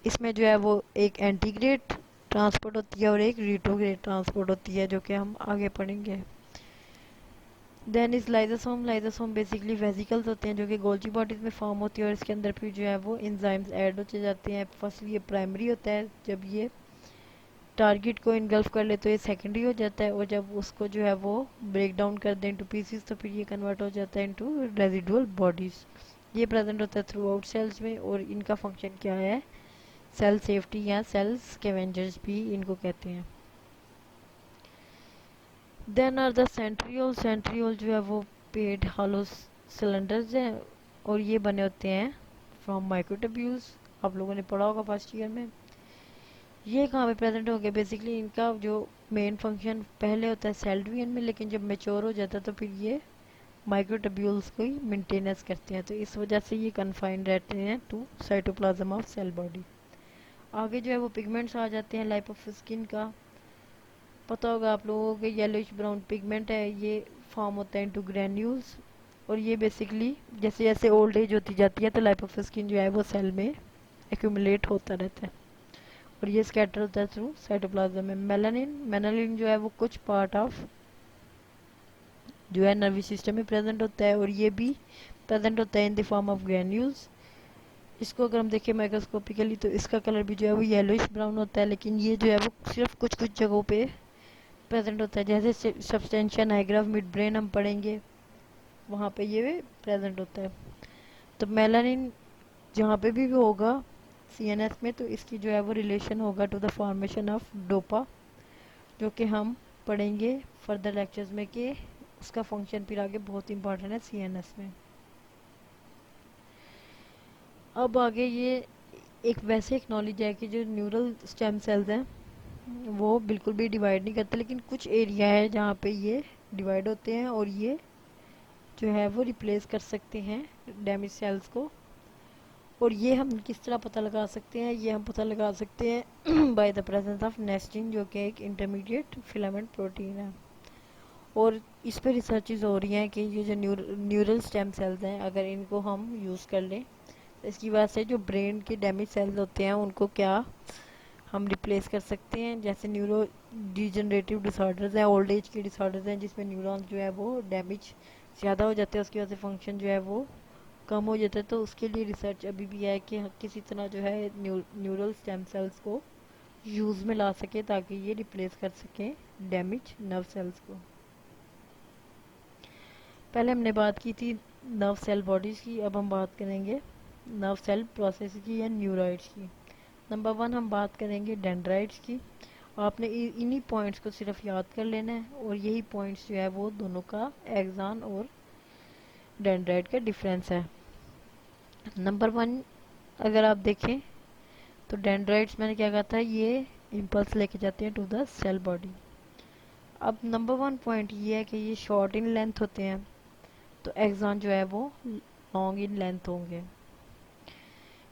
इसमें जो है वो एक एंटीग्रेड ट्रांसपोर्ट होती है और एक रिट्रोग्रेड ट्रांसपोर्ट होती है, जो कि हम आगे पढ़ेंगे। Then is lysosome. Lysosome basically vesicles होते हैं जो कि गोल्जी बॉडीज में फॉर्म होती है, और इसके अंदर फिर जो है वो एंजाइम्स ऐड होते जाते हैं। फर्स्टली ये प्राइमरी होता है, जब ये टारगेट को इनगल्फ कर ले तो ये सेकेंडरी हो जाता है, और जब उसको जो है वो ब्रेक डाउन कर दें इनटू पीसेस तो फिर ये कन्वर्ट हो जाता है इनटू रेजिडुअल बॉडीज। ये प्रेजेंट होता है थ्रू आउट सेल्स में, और इनका फंक्शन क्या है, सेल सेफ्टी या सेल स्कैवेंजर्स भी इनको कहते हैं। Then are the centriole. Centriole जो है वो पेड हॉलो सिलेंडर्स हैं, और ये बने होते हैं फ्रॉम माइक्रोट्यूब्यूल्स। आप लोगों ने पढ़ा होगा फर्स्ट ईयर में। ये कहाँ पे प्रेजेंट हो गए, बेसिकली इनका जो मेन फंक्शन पहले होता है सेल डिवीजन में, लेकिन जब मेच्योर हो जाता है तो फिर ये माइक्रोट्यूब्यूल्स को ही मेंटेनेंस करते हैं, तो इस वजह से ये कन्फाइंड रहते हैं to cytoplasm of cell body. आगे जो है वो पिगमेंट्स आ जाते हैं। लाइपोफिस्किन का पता होगा आप लोगों को, येलोइश ब्राउन पिगमेंट है, ये फॉर्म होता है इनटू ग्रैन्यूल्स, और ये बेसिकली जैसे जैसे ओल्ड एज होती जाती है तो लाइपोफिस्किन जो है वो सेल में एक्यूमुलेट होता रहता है, और ये स्कैटर होता है थ्रू साइटोप्लाज्म में। मेलानिन। मेलानिन जो है वो कुछ पार्ट ऑफ जो है नर्वस सिस्टम में प्रेजेंट होता है, और ये भी प्रेजेंट होता है in the form of granules. इसको अगर हम देखें माइक्रोस्कोपिकली तो इसका कलर भी जो है वो येलोइश ब्राउन होता है, लेकिन ये जो है वो सिर्फ कुछ कुछ जगहों पे प्रेजेंट होता है, जैसे substantia Niagara of mid brain हम पढ़ेंगे, वहाँ पे ये प्रेजेंट होता है। तो मेलानिन जहाँ पे भी होगा सीएनएस में, तो इसकी जो है वो रिलेशन होगा to the formation of dopa, जो कि हम पढ़ेंगे फर्दर लेक्चर्स में कि उसका फंक्शन फिर आगे बहुत इंपॉर्टेंट है सीएनएस में। अब आगे ये एक वैसे एक नॉलेज है कि जो न्यूरल स्टेम सेल्स हैं वो बिल्कुल भी डिवाइड नहीं करते, लेकिन कुछ एरिया है जहाँ पे ये डिवाइड होते हैं और ये जो है वो रिप्लेस कर सकते हैं डैमेज सेल्स को। और ये हम किस तरह पता लगा सकते हैं, ये हम पता लगा सकते हैं बाय द प्रेजेंस ऑफ नेस्टिन, जो कि एक इंटरमीडिएट फिलामेंट प्रोटीन है। और इस पे रिसर्चेज हो रही हैं कि ये जो न्यूरल स्टेम सेल्स हैं अगर इनको हम यूज़ कर लें तो इसकी वजह से जो ब्रेन के डैमेज सेल्स होते हैं उनको क्या हम रिप्लेस कर सकते हैं। जैसे न्यूरो डिजनरेटिव डिसऑर्डर्स हैं, ओल्ड एज के डिसऑर्डर्स हैं जिसमें न्यूरॉन्स जो है वो डैमेज ज़्यादा हो जाते हैं, उसकी वजह से फंक्शन जो है वो कम हो जाता है। तो उसके लिए रिसर्च अभी भी है कि किसी तरह जो है न्यूरल स्टेम सेल्स को यूज़ में ला सके ताकि ये रिप्लेस कर सकें डैमेज नर्व सेल्स को। पहले हमने बात की थी नर्व सेल बॉडीज़ की, अब हम बात करेंगे नर्व सेल प्रोसेस की या न्यूराइड्स की। नंबर 1 हम बात करेंगे डेंड्राइट्स की। आपने इन्हीं पॉइंट्स को सिर्फ याद कर लेना है और यही पॉइंट्स जो है वो दोनों का एक्सान और डेंड्राइट का डिफरेंस है। नंबर 1 अगर आप देखें तो डेंड्राइट्स मैंने क्या कहा था, ये इम्पल्स लेके जाते हैं टू द सेल बॉडी। अब नंबर 1 पॉइंट ये है कि ये शॉर्ट इन लेंथ होते हैं, तो एक्सान जो है वो लॉन्ग इन लेंथ होंगे।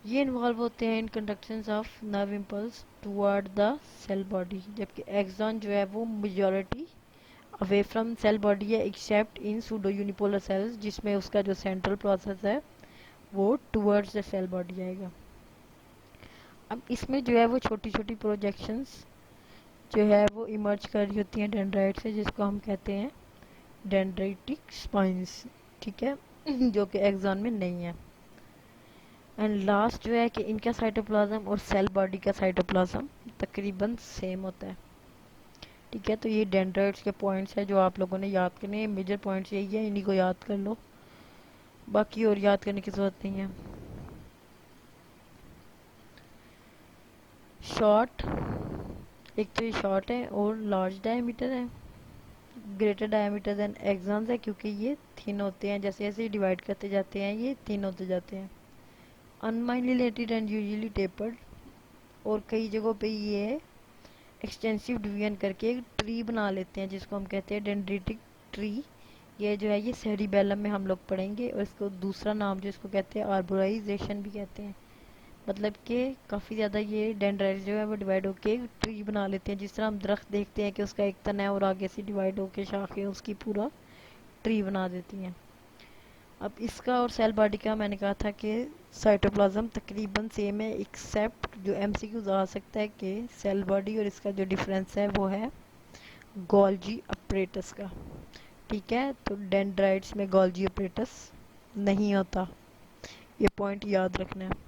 ये इन्वॉल्व होते हैं in conductions of nerve impulse toward the cell body, जबकि एक्सान जो है वो majority away from cell body है except in pseudo unipolar cells, जिसमें उसका जो सेंट्रल प्रोसेस है वो टुवर्ड्स द सेल बॉडी आएगा। अब इसमें जो है वो छोटी छोटी प्रोजेक्शंस जो है वो इमर्ज कर रही होती हैं डेंड्राइट से, जिसको हम कहते हैं डेंड्राइटिक स्पाइंस, ठीक है जो कि एक्सान में नहीं है। एंड लास्ट जो है कि इनका साइटोप्लाज्म और सेल बॉडी का साइटोप्लाज्म तकरीबन सेम होता है, ठीक है। तो ये डेंड्राइट्स के पॉइंट्स है जो आप लोगों ने याद करने हैं, मेजर पॉइंट्स यही है, इन्हीं को याद कर लो, बाकी और याद करने की जरूरत नहीं है। शॉर्ट, एक तो ये शॉर्ट है और लार्ज डायमीटर है, ग्रेटर डायमीटर देन एक्सॉन्स है क्योंकि ये थिन होते हैं, जैसे जैसे डिवाइड करते जाते हैं ये थिन होते जाते हैं। अनमाइलिनेटेड एंड यूजुअली टेपर्ड, और कई जगहों पे ये एक्सटेंसिव डिवीजन करके एक ट्री बना लेते हैं जिसको हम कहते हैं डेंड्रिटिक ट्री। ये जो है ये सेरिबेलम में हम लोग पढ़ेंगे, और इसको दूसरा नाम जो इसको कहते हैं आर्बोराइजेशन भी कहते हैं। मतलब कि काफ़ी ज़्यादा ये डेंड्राइट्स जो है वो डिवाइड होके एक ट्री बना लेते हैं, जिस तरह हम दरख्त देखते हैं कि उसका एक तना है और आगे से डिवाइड होके शाखें उसकी पूरा ट्री बना देती हैं। अब इसका और सेल बॉडी का मैंने कहा था कि साइटोप्लाज्म तकरीबन सेम है, एक्सेप्ट जो एमसीक्यूज आ सकता है कि सेल बॉडी और इसका जो डिफरेंस है वो है गोल्जी अपरेटस का, ठीक है। तो डेंड्राइट्स में गोल्जी अपरेटस नहीं होता, ये पॉइंट याद रखना है।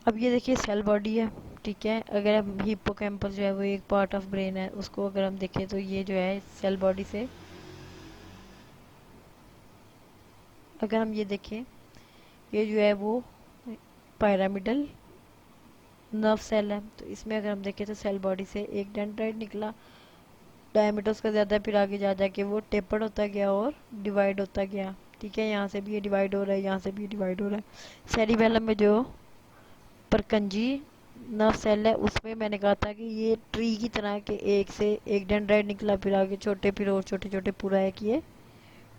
अब ये देखिए सेल बॉडी है, ठीक है। अगर हम हिप्पोकैम्पस जो है वो एक पार्ट ऑफ ब्रेन है, उसको अगर हम देखें तो ये जो है सेल बॉडी से, अगर हम ये देखें ये जो है वो पिरामिडल नर्व सेल है, तो इसमें अगर हम देखें तो सेल बॉडी से एक डेंड्राइट निकला, डायमीटर उसका ज़्यादा, फिर आगे जा जाके वो टेपर्ड होता गया और डिवाइड होता गया, ठीक है। यहाँ से भी ये डिवाइड हो रहा है, यहाँ से भी डिवाइड हो रहा है। सेरिबेलम में जो परकंजी नर्व सेल है उसमें मैंने कहा था कि ये ट्री की तरह के एक से एक डेंड्राइट निकला, फिर आगे छोटे, फिर और छोटे छोटे, पूरा है कि ये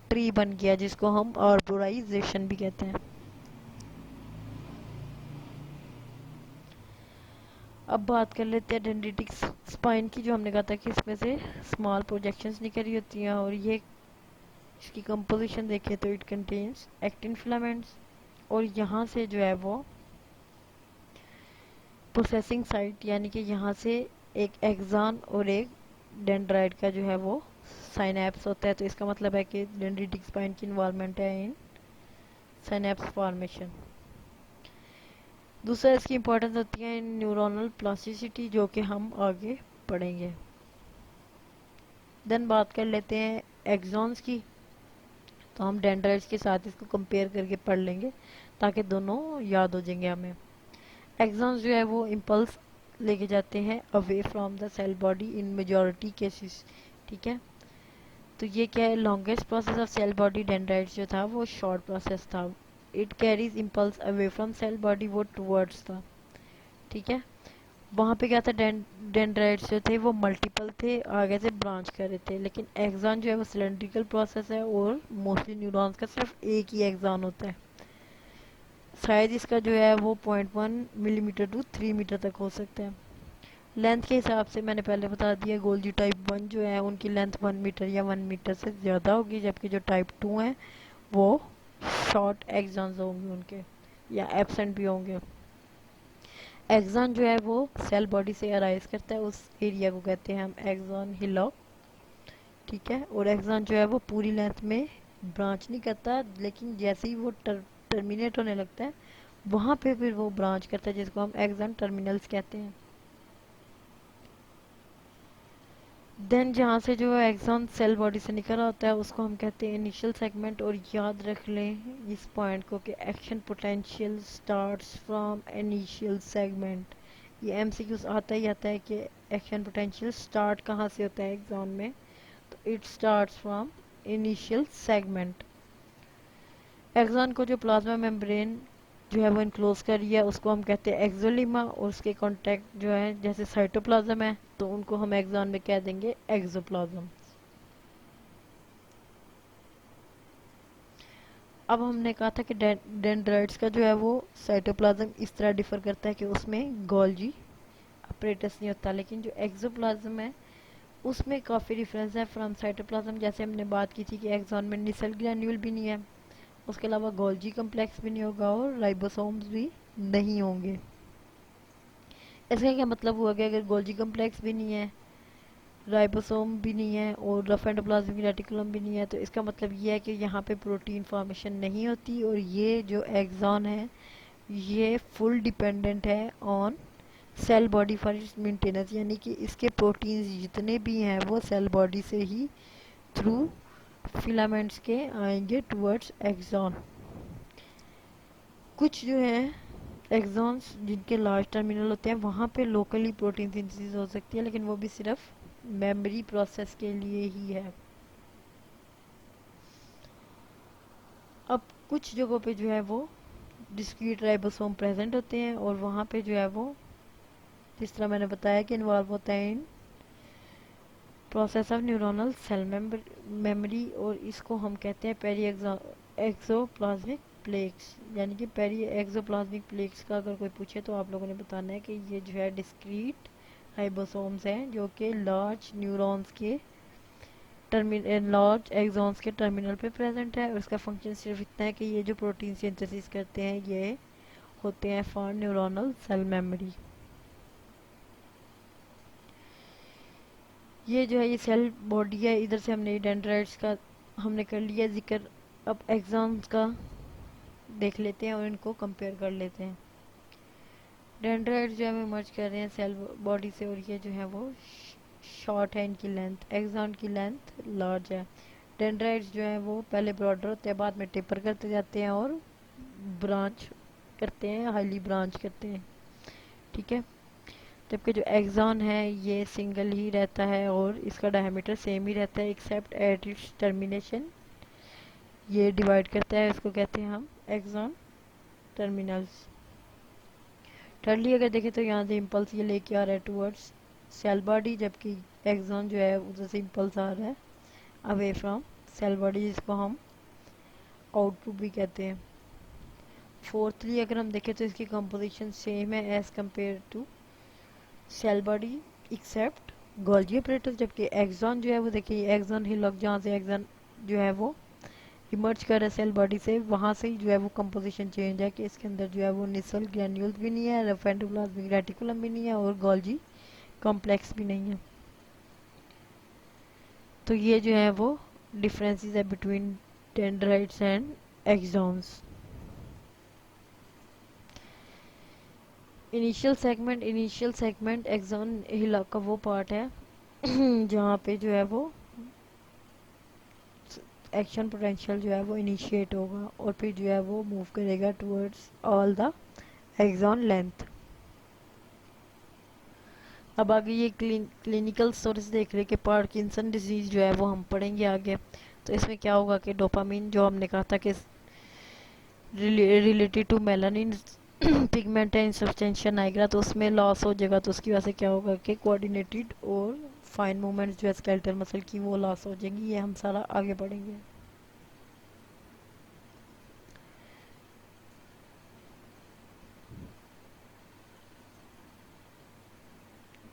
ट्री बन गया, जिसको हम आर्बोराइजेशन भी कहते हैं। अब बात कर लेते हैं डेंड्रिटिक स्पाइन की, जो हमने कहा था कि इसमें से स्मॉल प्रोजेक्शंस निकल रही होती हैं, और ये इसकी कंपोजिशन देखें तो इट कंटेन्स एक्टिन फिलामेंट्स, और यहाँ से जो है वो प्रोसेसिंग साइट, यानी कि यहाँ से एक एक्सान और एक डेंड्राइट का जो है वो साइनेप्स होता है। तो इसका मतलब है कि डेंड्रिटिक स्पाइन की इन्वॉल्वमेंट है इन साइनेप्स फॉर्मेशन। दूसरा इसकी इंपॉर्टेंस होती है इन न्यूरोनल प्लास्टिसिटी, जो कि हम आगे पढ़ेंगे। देन बात कर लेते हैं एक्सॉन्स की, तो हम डेंड्राइट्स के साथ इसको कंपेयर करके पढ़ लेंगे ताकि दोनों याद हो जाएंगे हमें। एक्सॉन्स जो है वो इम्पल्स लेके जाते हैं away from the cell body in majority cases, ठीक है। तो ये क्या है, longest process of cell body dendrites जो था वो शॉर्ट प्रोसेस था। It carries impulse away from cell body, वो टूवर्ड्स था, ठीक है। वहाँ पे क्या था, डेंड्राइट्स जो थे वो मल्टीपल थे, आगे से ब्रांच कर रहे थे, लेकिन एक्सॉन जो है वो सिलेंड्रिकल प्रोसेस है और मोस्टली न्यूरॉन्स का सिर्फ एक ही एक्सॉन होता है। साइज इसका जो है वो 0.1 मिलीमीटर टू 3 मीटर तक हो सकता है। लेंथ के हिसाब से मैंने पहले बता दिया, गोल्जी टाइप 1 जो है उनकी लेंथ 1 मीटर या 1 मीटर से ज़्यादा होगी, जबकि जो टाइप 2 है वो शॉर्ट एक्सॉन्स होंगे उनके, या एब्सेंट भी होंगे। एक्सॉन जो है वो सेल बॉडी से अराइज करता है, उस एरिया को कहते हैं हम एक्सॉन हिलॉक, ठीक है। और एक्सॉन जो है वो पूरी लेंथ में ब्रांच नहीं करता, लेकिन जैसे ही वो टर्मिनेट होने लगता है वहाँ पे फिर वो ब्रांच करता है, जिसको हम एक्सॉन टर्मिनल्स कहते हैं। देन जहाँ से जो एक्सॉन सेल बॉडी से निकल होता है उसको हम कहते हैं इनिशियल सेगमेंट। और याद रख लें इस पॉइंट को कि action potential starts from initial segment. ये एमसीक्यूज आता ही आता है कि एक्शन पोटेंशियल स्टार्ट कहाँ से होता है एक्सॉन में, तो it starts from initial segment. Axon को जो प्लाज्मा मेम्ब्रेन जो है वो इनक्लोज कर रही है उसको हम कहते हैं एक्सोलिमा, और उसके कॉन्टेक्ट जो है जैसे साइटोप्लाज्म है तो उनको हम एक्सॉन में कह देंगे एक्सोप्लाज्म। अब हमने कहा था कि डेंड्राइट्स का जो है वो साइटोप्लाज्म इस तरह डिफर करता है कि उसमें गोल्जी अपरेटस नहीं होता, लेकिन जो एक्सोप्लाज्म है उसमें काफ़ी डिफरेंस है फ्रॉम साइटोप्लाज्म। जैसे हमने बात की थी कि एक्सॉन में निसल ग्रैन्यूल भी नहीं है, उसके अलावा गोल्जी कम्प्लेक्स भी नहीं होगा और राइबोसोम्स भी नहीं होंगे। इसका क्या मतलब हुआ कि अगर गोल्जी कम्प्लेक्स भी नहीं है, राइबोसोम भी नहीं है और रफ एंडोप्लाज्मिक रेटिकुलम भी नहीं है, तो इसका मतलब ये है कि यहाँ पे प्रोटीन फॉर्मेशन नहीं होती। और ये जो एक्सॉन है ये फुल डिपेंडेंट है on sale body for its maintenance, यानी कि इसके प्रोटीन्स जितने भी हैं वो सेल बॉडी से ही थ्रू फिलामेंट्स के आएंगे टुवर्ड्स एक्सॉन। कुछ जो है एक्सॉन्स जिनके लार्ज टर्मिनल होते हैं वहाँ पे लोकली प्रोटीन सिंथेसिस हो सकती है, लेकिन वो भी सिर्फ मेमोरी प्रोसेस के लिए ही है। अब कुछ जगहों पे जो है वो डिस्क्रीट राइबोसोम प्रेजेंट होते हैं और वहाँ पे जो है वो जिस तरह मैंने बताया कि इन्वॉल्व होता है in process of neuronal cell memory, और इसको हम कहते हैं पेरी एक्सोप्लाज्मिक प्लेक्स। यानी कि पेरी एक्सोप्लाज्मिक प्लेक्स का अगर कोई पूछे तो आप लोगों ने बताना है कि ये जो है डिस्क्रीट राइबोसोम्स हैं जो कि लार्ज न्यूरॉन्स के लार्ज एक्सॉन्स के टर्मिनल पे प्रेजेंट है, और इसका फंक्शन सिर्फ इतना है कि ये जो प्रोटीन सिंथेसिस करते हैं ये होते हैं फॉर न्यूरोनल सेल मेमोरी। ये जो है ये सेल बॉडी है, इधर से हमने डेंड्राइट्स का हमने कर लिया जिक्र। अब एक्सॉन्स का देख लेते हैं और इनको कंपेयर कर लेते हैं। डेंड्राइट्स जो हमें मर्ज कर रहे हैं सेल बॉडी से, और ये जो है वो शॉर्ट है इनकी लेंथ, एक्सॉन की लेंथ लार्ज है। डेंड्राइट्स जो है वो पहले ब्रॉडर होते हैं, बाद में टेपर करते जाते हैं और ब्रांच करते हैं, हाईली ब्रांच करते हैं, ठीक है। जबकि जो एक्सॉन है ये सिंगल ही रहता है और इसका डायमीटर सेम ही रहता है एक्सेप्ट एट इट्स टर्मिनेशन। ये डिवाइड करता है, इसको कहते हैं हम एक्सॉन टर्मिनल्स। थर्डली अगर देखें तो यहाँ से इम्पल्स ये लेके आ रहा है टूवर्ड्स सेल बॉडी, जबकि एक्सॉन जो है उधर से इम्पल्स आ रहा है अवे फ्रॉम सेल बॉडी, जिसको हम आउटपुट भी कहते हैं। फोर्थली अगर हम देखें तो इसकी कंपोजिशन सेम है as compare to cell body except Golgi operator. जबकि एक्सॉन जो है वो देखिए एक्सॉन हिलॉक जहाँ से एक्सॉन जो है वो इमर्ज कर है सेल बॉडी से, वहाँ से ही जो है वो कंपोजिशन चेंज है कि इसके अंदर जो है वो निसल ग्रैन्यूल्स भी नहीं है, रफ एंडोप्लाज्मिक रेटिकुलम भी नहीं है और गोल्जी कॉम्प्लेक्स भी नहीं है। तो ये जो है वो डिफरेंसेस है between dendrites and axons. Initial segment axon hillock का वो पार्ट है जहाँ पे जो है वो एक्शन पोटेंशियल जो है वो इनिशिएट होगा और फिर जो है वो मूव करेगा towards all the axon length. अब आगे ये क्लिनिकल स्टोरीज देख रहे हैं कि पार्किंसन डिजीज जो है वो हम पढ़ेंगे आगे। तो इसमें क्या होगा कि डोपामिन जो हमने कहा था कि related to melanin pigment and substantia nigra, तो उसमें लॉस हो जाएगा। तो उसकी वजह से क्या होगा कि कोऑर्डिनेटेड और फाइन मूवमेंट्स जो है स्केलेटल मसल की वो लॉस हो जाएंगी। ये हम सारा आगे पढ़ेंगे।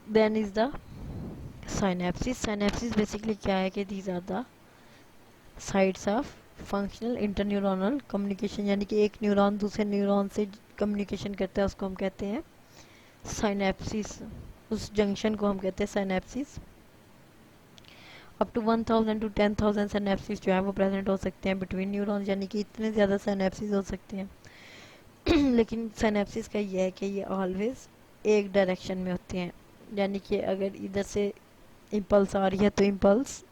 Then is the synapsis. Synapsis basically क्या है कि these are the sites of functional interneuronal communication, यानी कि एक न्यूरॉन दूसरे न्यूरॉन से कम्युनिकेशन करता है, उसको हम कहते हैं साइनेप्सिस। उस जंक्शन को हम कहते हैं synapsis. Up to 1000 to 10,000 synapsis जो है वो प्रेजेंट हो सकते हैं बिटवीन न्यूरॉन्स, यानी कि इतने ज़्यादा साइनेप्सिस हो सकते हैं। लेकिन साइनेप्सिस का ये है कि ये ऑलवेज एक डायरेक्शन में होते हैं, यानी कि अगर इधर से इम्पल्स आ रही है तो इम्पल्स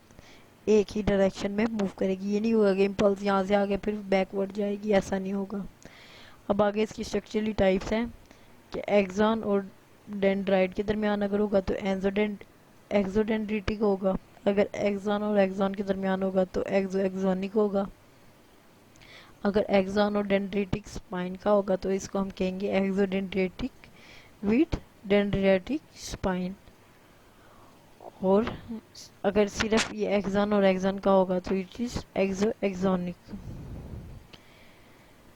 एक ही डायरेक्शन में मूव करेगी। ये नहीं होगा कि इम्पल्स यहाँ से आगे फिर बैकवर्ड जाएगी, ऐसा नहीं होगा। अब आगे इसकी स्ट्रक्चरली टाइप्स हैं कि एक्सॉन और डेंड्राइट के दरमियान अगर होगा तो एक्सोडेंड्रिटिक होगा। अगर एक्सॉन और एक्सॉन के दरमियान होगा तो एक्सोनिक होगा। अगर एक्सॉन और डेंड्रिटिक स्पाइन का होगा तो इसको हम कहेंगे एक्सोडेंड्रेटिक विथ डेंड्रिटिक स्पाइन। और अगर सिर्फ ये एक्सॉन और एक्सॉन का होगा तो इट इज एक्सोनिक।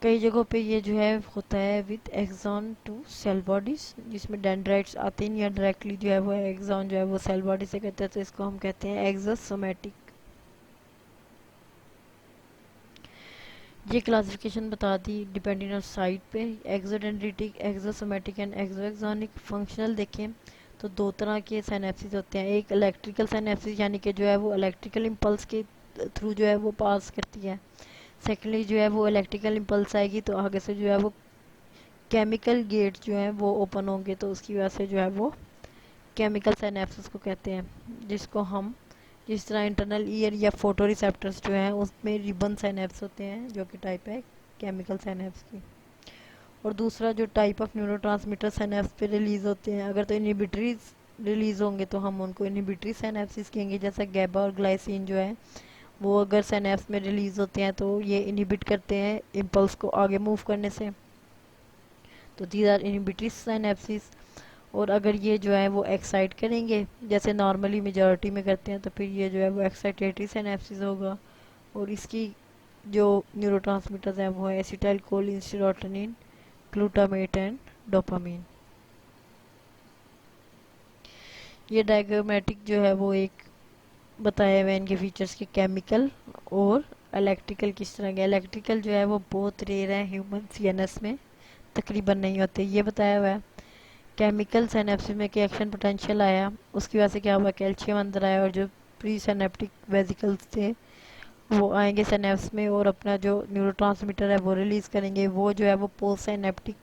कई जगहों पे ये जो है होता है with axon to cell bodies, जिसमें डेंड्राइट्स आते हैं या डायरेक्टली जो है वो एक्सॉन जो है वो सेल बॉडी से कहते हैं, तो इसको हम कहते हैं एक्सोसोमेटिक। ये क्लासिफिकेशन बता दी डिपेंडिंग ऑन साइट पे। एक्सोडेंड्रिटिक, एक्सोसोमेटिक एंड एक्सोएक्सोनिक। फंक्शनल देखें तो दो तरह के साइनेप्सिस होते हैं। एक इलेक्ट्रिकल साइनेप्सिस, यानी कि जो है वो इलेक्ट्रिकल इम्पल्स के थ्रू जो है वो पास करती है। सेकेंडली जो है वो इलेक्ट्रिकल इम्पल्स आएगी तो आगे से जो है वो केमिकल गेट जो है वो ओपन होंगे, तो उसकी वजह से जो है वो केमिकल साइनेप्सिस को कहते हैं। जिसको हम जिस तरह इंटरनल ईयर या फोटो रिसेप्टर्स जो हैं उसमें रिबन साइनेप्स होते हैं, जो कि टाइप है केमिकल साइनेप्स की। और दूसरा जो टाइप ऑफ न्यूरोट्रांसमीटर साइनेप्स पे रिलीज होते हैं, अगर तो इनहिबिटरीज रिलीज होंगे तो हम उनको इनहिबिटरी साइनेप्सिस कहेंगे। जैसा गैबा और ग्लाइसिन जो है वो अगर साइनेप्स में रिलीज होते हैं तो ये इनहिबिट करते हैं इम्पल्स को आगे मूव करने से, तो दीज आर इनहिबिटरी साइनेप्सिस। और अगर ये जो है वो एक्साइट करेंगे जैसे नॉर्मली मेजॉरिटी में करते हैं तो फिर ये जो है वो एक्साइटेटरी सिनेप्सिस होगा। और इसकी जो न्यूरोट्रांसमीटर्स हैं वो है acetyl choline, serotonin, glutamate and dopamine. ये डायग्रामेटिक जो है वो एक बताया हुआ है इनके फीचर्स के केमिकल और इलेक्ट्रिकल किस तरह के। इलेक्ट्रिकल जो है वो बहुत रेयर है ह्यूमन सीएनएस में तकरीबन नहीं होते, ये बताया हुआ है। केमिकल सिनेप्सिस में कि एक्शन पोटेंशियल आया, उसकी वजह से क्या हुआ, कैल्शियम अंदर आया और जो प्री सिनेप्टिक वेसिकल्स थे वो आएंगे सिनेप्स में और अपना जो न्यूरोट्रांसमीटर है वो रिलीज करेंगे। वो जो है वो पोस्ट सिनेप्टिक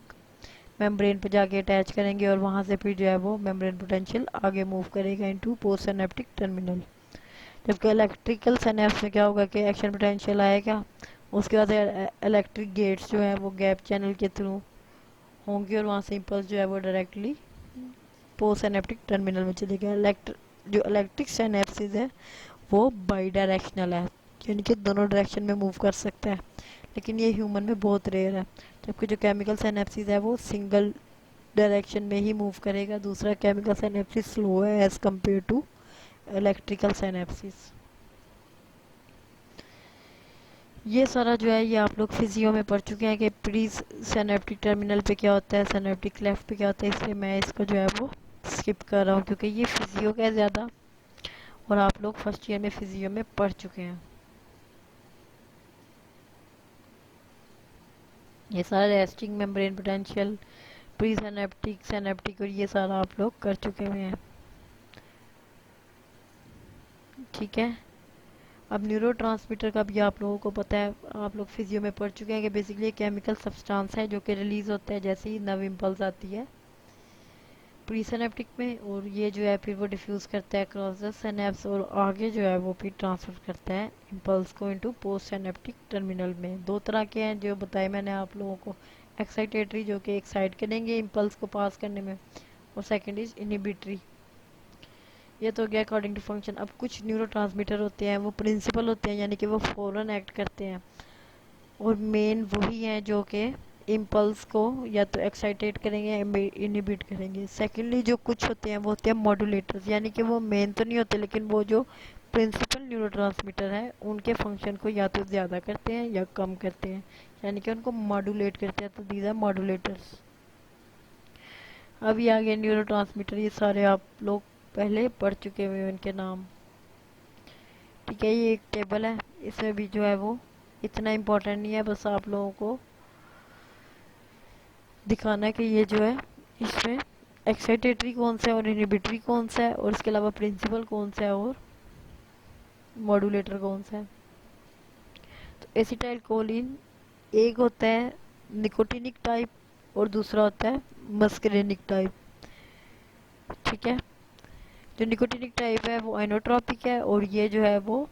मेम्ब्रेन पे जाके अटैच करेंगे और वहाँ से फिर जो है वो मेम्ब्रेन पोटेंशियल आगे मूव करेगा इनटू पोस्ट सिनेप्टिक टर्मिनल। जबकि इलेक्ट्रिकल सिनेप्स में क्या होगा कि एक्शन पोटेंशियल आएगा, उसके बाद इलेक्ट्रिक गेट्स जो है वो गैप चैनल के थ्रू होंगे और वहाँ से इम्पल्स जो है वो डायरेक्टली पोस्ट सिनेप्टिक टर्मिनल में चलेगा। जो इलेक्ट्रिक सिनेप्सिस है वो बाई डायरेक्शनल है, यानी कि दोनों डायरेक्शन में मूव कर सकता है, लेकिन ये ह्यूमन में बहुत रेयर है। जबकि जो केमिकल सिनेप्सिस है वो सिंगल डायरेक्शन में ही मूव करेगा। दूसरा केमिकल सिनेप्सिस स्लो है as compare to electrical synapsis. ये सारा जो है ये आप लोग फिजियो में पढ़ चुके हैं कि प्री सिनेप्टिक टर्मिनल पे क्या होता है, सिनेप्टिक लेफ्ट पे क्या होता है, इसलिए मैं इसको जो है वो स्किप कर रहा हूँ क्योंकि ये फिजियो का है ज़्यादा और आप लोग फर्स्ट ईयर में फिजियो में पढ़ चुके हैं। ये सारा resting membrane potential, pre synaptic, synaptic और ये सारा आप लोग कर चुके हुए हैं, ठीक है। अब न्यूरोट्रांसमीटर का भी आप लोगों को पता है, आप लोग फिजियो में पढ़ चुके हैं कि बेसिकली केमिकल सब्सटेंस है जो कि रिलीज होता है जैसे ही नर्व इम्पल्स आती है। प्री सिनेप्टिक में, और ये जो है फिर वो डिफ्यूज करता है क्रॉस द सिनेप्स, और आगे जो है वो फिर ट्रांसफर करता है इम्पल्स को इनटू पोस्ट सिनेप्टिक टर्मिनल में। दो तरह के हैं जो बताए मैंने आप लोगों को, एक्साइटेटरी जो कि एक्साइट करेंगे इम्पल्स को पास करने में, और सेकेंड इज इनहिबिटरी। ये तो गया अकॉर्डिंग टू फंक्शन। अब कुछ न्यूरोट्रांसमीटर होते हैं वो प्रिंसिपल होते हैं, यानी कि वो फौरन एक्ट करते हैं, और मेन वही हैं जो कि इम्पल्स को या तो एक्साइटेट करेंगे या इनहिबिट करेंगे। सेकेंडली जो कुछ होते हैं वो होते हैं मॉड्यूलेटर्स, यानी कि वो मेन तो नहीं होते लेकिन वो जो प्रिंसिपल न्यूरोट्रांसमीटर है उनके फंक्शन को या तो ज़्यादा करते हैं या कम करते हैं, यानी कि उनको मॉड्यूलेट करते हैं, तो दीज आर मॉड्यूलेटर्स। अभी आगे न्यूरोट्रांसमीटर, ये सारे आप लोग पहले पढ़ चुके हुए इनके नाम। ठीक है, ये एक टेबल है, इसमें भी जो है वो इतना इम्पोर्टेंट नहीं है, बस आप लोगों को दिखाना है कि ये जो है इसमें एक्साइटेटरी कौन सा है और इनहिबिटरी कौन सा है, और इसके अलावा प्रिंसिपल कौन सा है और मॉड्यूलेटर कौन सा है। तो एसिटाइल कोलिन एक होता है निकोटिनिक टाइप और दूसरा होता है मस्करेनिक टाइप। ठीक है, जो निकोटिनिक टाइप है वो आइनोट्रॉपिक है, और ये जो है वो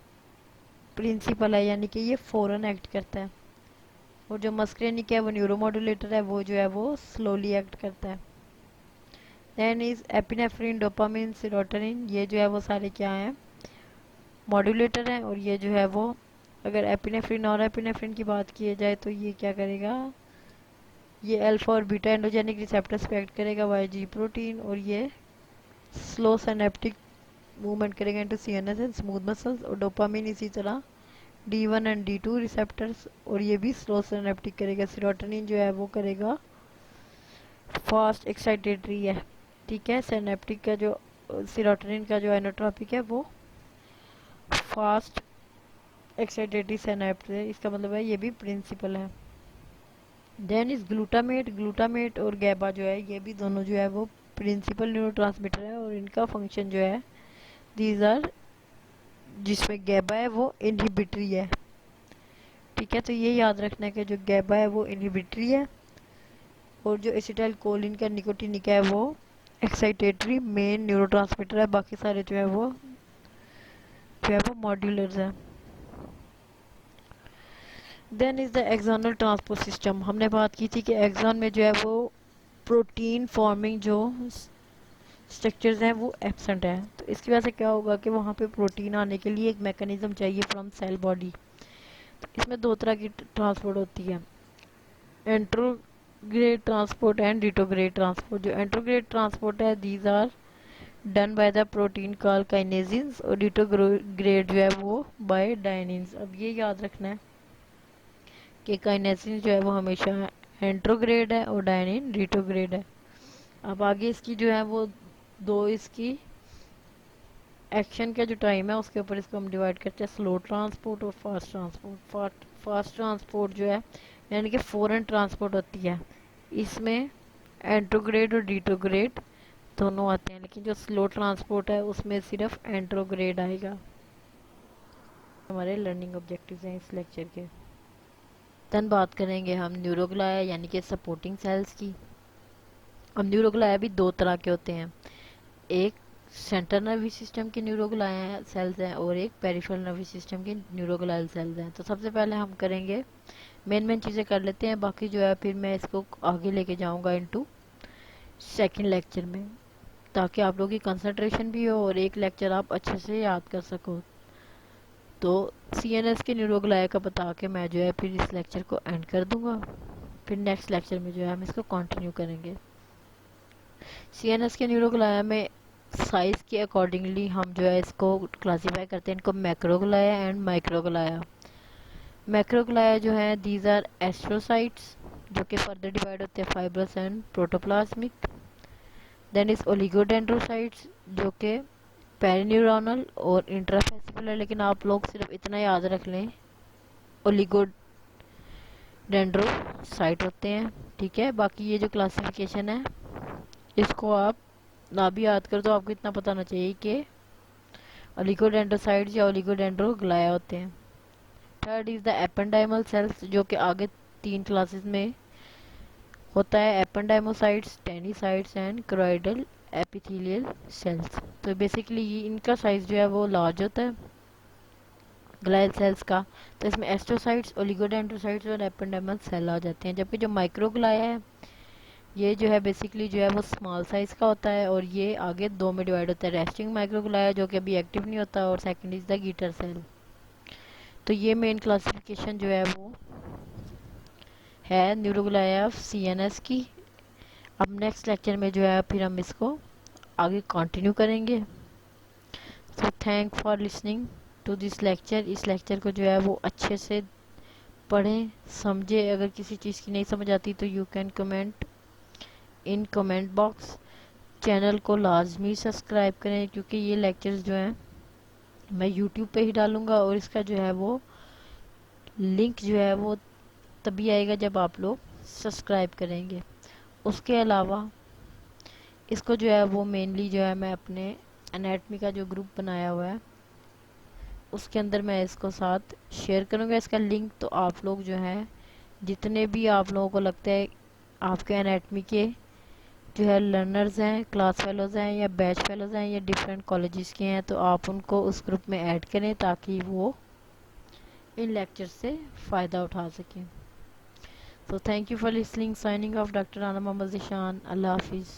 प्रिंसिपल है, यानी कि ये फौरन एक्ट करता है, और जो मस्करेनिक है वो न्यूरोमॉड्यूलेटर है, वो जो है वो स्लोली एक्ट करता है। Then is epinephrine, dopamine, serotonin, ये जो है वो सारे क्या हैं, मॉड्यूलेटर हैं, और ये जो है वो अगर एपिनेफ्रिन और एपिनेफ्रिन की बात की जाए तो ये क्या करेगा, ये अल्फा और बीटा एंडोजेनिक रिसेप्टर्स पे एक्ट करेगा वाई जी प्रोटीन, और ये स्लो सिनेप्टिक मूवमेंट करेगा into CNS and smooth muscles, और डोपामिन इसी तरह D1 एंड D2 रिसेप्टर्स, और ये भी स्लो सिनेप्टिक करेगा। सीरोटोनिन जो है वो करेगा फास्ट एक्साइटेटरी है। ठीक है, सिनेप्टिक का जो सीरोटोनिन का जो आइनोट्रॉपिक है वो फास्ट एक्साइटेटरी सिनेप्ट है, इसका मतलब है ये भी प्रिंसिपल है। देन इज ग्लूटामेट, ग्लूटामेट और गैबा जो है ये भी दोनों जो है वो प्रिंसिपल न्यूरोट्रांसमीटर है, और इनका फंक्शन जो है दीज आर, जिसमें गैबा है वो इनहिबिटरी है। ठीक है, तो ये याद रखना है कि जो गैबा है वो इनहिबिटरी है, और जो एसिटाइल कोलिन का निकोटिनिक है वो एक्साइटेटरी मेन न्यूरोट्रांसमीटर है, बाकी सारे जो है वो मॉड्यूलर्स है। Then is the axonal transport system. हमने बात की थी कि एक्सॉन में जो है वो प्रोटीन फॉर्मिंग जो स्ट्रक्चर्स हैं वो एब्सेंट है, तो इसकी वजह से क्या होगा कि वहाँ पे प्रोटीन आने के लिए एक मैकेनिज्म चाहिए फ्रॉम सेल बॉडी। तो इसमें दो तरह की ट्रांसपोर्ट होती है, anterograde transport and retrograde transport. जो एंट्रोग्रेड ट्रांसपोर्ट है these are done by the protein call kinesins, और रिट्रोग्रेड जो है वो बाय डायनिन्स। अब ये याद रखना है कि काइनेसिन जो है वो हमेशा एंट्रोग्रेड है और डायनिन रिट्रोग्रेड है। अब आगे इसकी जो है वो दो इसकी एक्शन का जो टाइम है उसके ऊपर इसको हम डिवाइड करते हैं, स्लो ट्रांसपोर्ट और फास्ट ट्रांसपोर्ट। फास्ट ट्रांसपोर्ट जो है यानी कि फॉरन ट्रांसपोर्ट होती है, इसमें एंट्रोग्रेड और रिट्रोग्रेड दोनों आते हैं, लेकिन जो स्लो ट्रांसपोर्ट है उसमें सिर्फ एंट्रोग्रेड आएगा। हमारे लर्निंग ऑब्जेक्टिव्स हैं इस लेक्चर के। देन बात करेंगे हम न्यूरोग्लाया यानी कि सपोर्टिंग सेल्स की। अब न्यूरोग्लाया भी दो तरह के होते हैं, एक सेंट्रल नर्वस सिस्टम के न्यूरोग्लाया सेल्स हैं और एक पेरिफेरल नर्वस सिस्टम के न्यूरोग्लायल सेल्स हैं। तो सबसे पहले हम करेंगे मेन चीज़ें कर लेते हैं, बाकी जो है फिर मैं इसको आगे लेके जाऊंगा इनटू सेकंड लेक्चर में, ताकि आप लोगों की कंसंट्रेशन भी हो और एक लेक्चर आप अच्छे से याद कर सको। तो सीएनएस के न्यूरोग्लाया का बता के मैं जो है फिर इस लेक्चर को एंड कर दूंगा, फिर नेक्स्ट लेक्चर में जो है हम इसको कंटिन्यू करेंगे। सीएनएस के न्यूरोग्लाया में साइज के अकॉर्डिंगली हम जो है इसको क्लासीफाई करते हैं, इनको मैक्रोग्लाया एंड माइक्रोग्लाया। मैक्रोग्लाया जो है दीज आर एस्ट्रोसाइट्स जो कि फर्दर डिवाइड होते हैं fibrous and protoplasmic. Then is oligodendrocytes जो कि पेरिन्यूरोनल और इंट्राफेसिकुलर, लेकिन आप लोग सिर्फ इतना याद रख लें ओलिगोडेंड्रोसाइट होते हैं। ठीक है, बाकी ये जो क्लासिफिकेशन है इसको आप ना भी याद कर तो आपको इतना पता होना चाहिए कि ओलिगोडेंड्रोसाइट्स या ओलिगोडेंड्रोग्लाया होते हैं। Third is the ependymal sales जो कि आगे तीन क्लासेस में होता है, एपेंडाइमोसाइट्स, टेनिसाइट्स एंड क्रोइडल एपिथेलियल सेल्स। तो बेसिकली ये इनका साइज जो है वो लार्ज होता है ग्लायल सेल्स का। तो इसमें एस्ट्रोसाइट्स, ओलिगोडेंड्रोसाइट्स और एपेंडेमल सेल आ जाते हैं। जबकि जो माइक्रोग्लाया है ये जो है बेसिकली जो है वो स्मॉल साइज का होता है और ये आगे दो में डिवाइड होता है, रेस्टिंग माइक्रोग्लाया जो कि अभी एक्टिव नहीं होता और सेकंड इज द गीटर सेल। तो ये मेन क्लासिफिकेशन जो है वो है न्यूरोग्लाया ऑफ सीएनएस की। अब नेक्स्ट लेक्चर में जो है फिर हम इसको आगे कंटिन्यू करेंगे। So thank for listening to this lecture. इस लेक्चर को जो है वो अच्छे से पढ़ें समझे। अगर किसी चीज़ की नहीं समझ आती तो you can comment in comment box. Channel को लाजमी सब्सक्राइब करें क्योंकि ये लेक्चर्स जो हैं मैं यूट्यूब पे ही डालूंगा और इसका जो है वो लिंक जो है वो तभी आएगा जब आप लोग सब्सक्राइब करेंगे। उसके अलावा इसको जो है वो मेनली जो है मैं अपने एनाटमी का जो ग्रुप बनाया हुआ है उसके अंदर मैं इसको साथ शेयर करूँगा इसका लिंक। तो आप लोग जो है जितने भी आप लोगों को लगता है आपके एनाटमी के जो है लर्नर्स हैं, क्लास फेलोज़ हैं या बैच फेलोज़ हैं या डिफरेंट कॉलेजेस के हैं, तो आप उनको उस ग्रुप में ऐड करें ताकि वो इन लेक्चर से फ़ायदा उठा सकें। So thank you for listening. Signing off, Dr. Anna Mohammad Zishan. Allah Hafiz.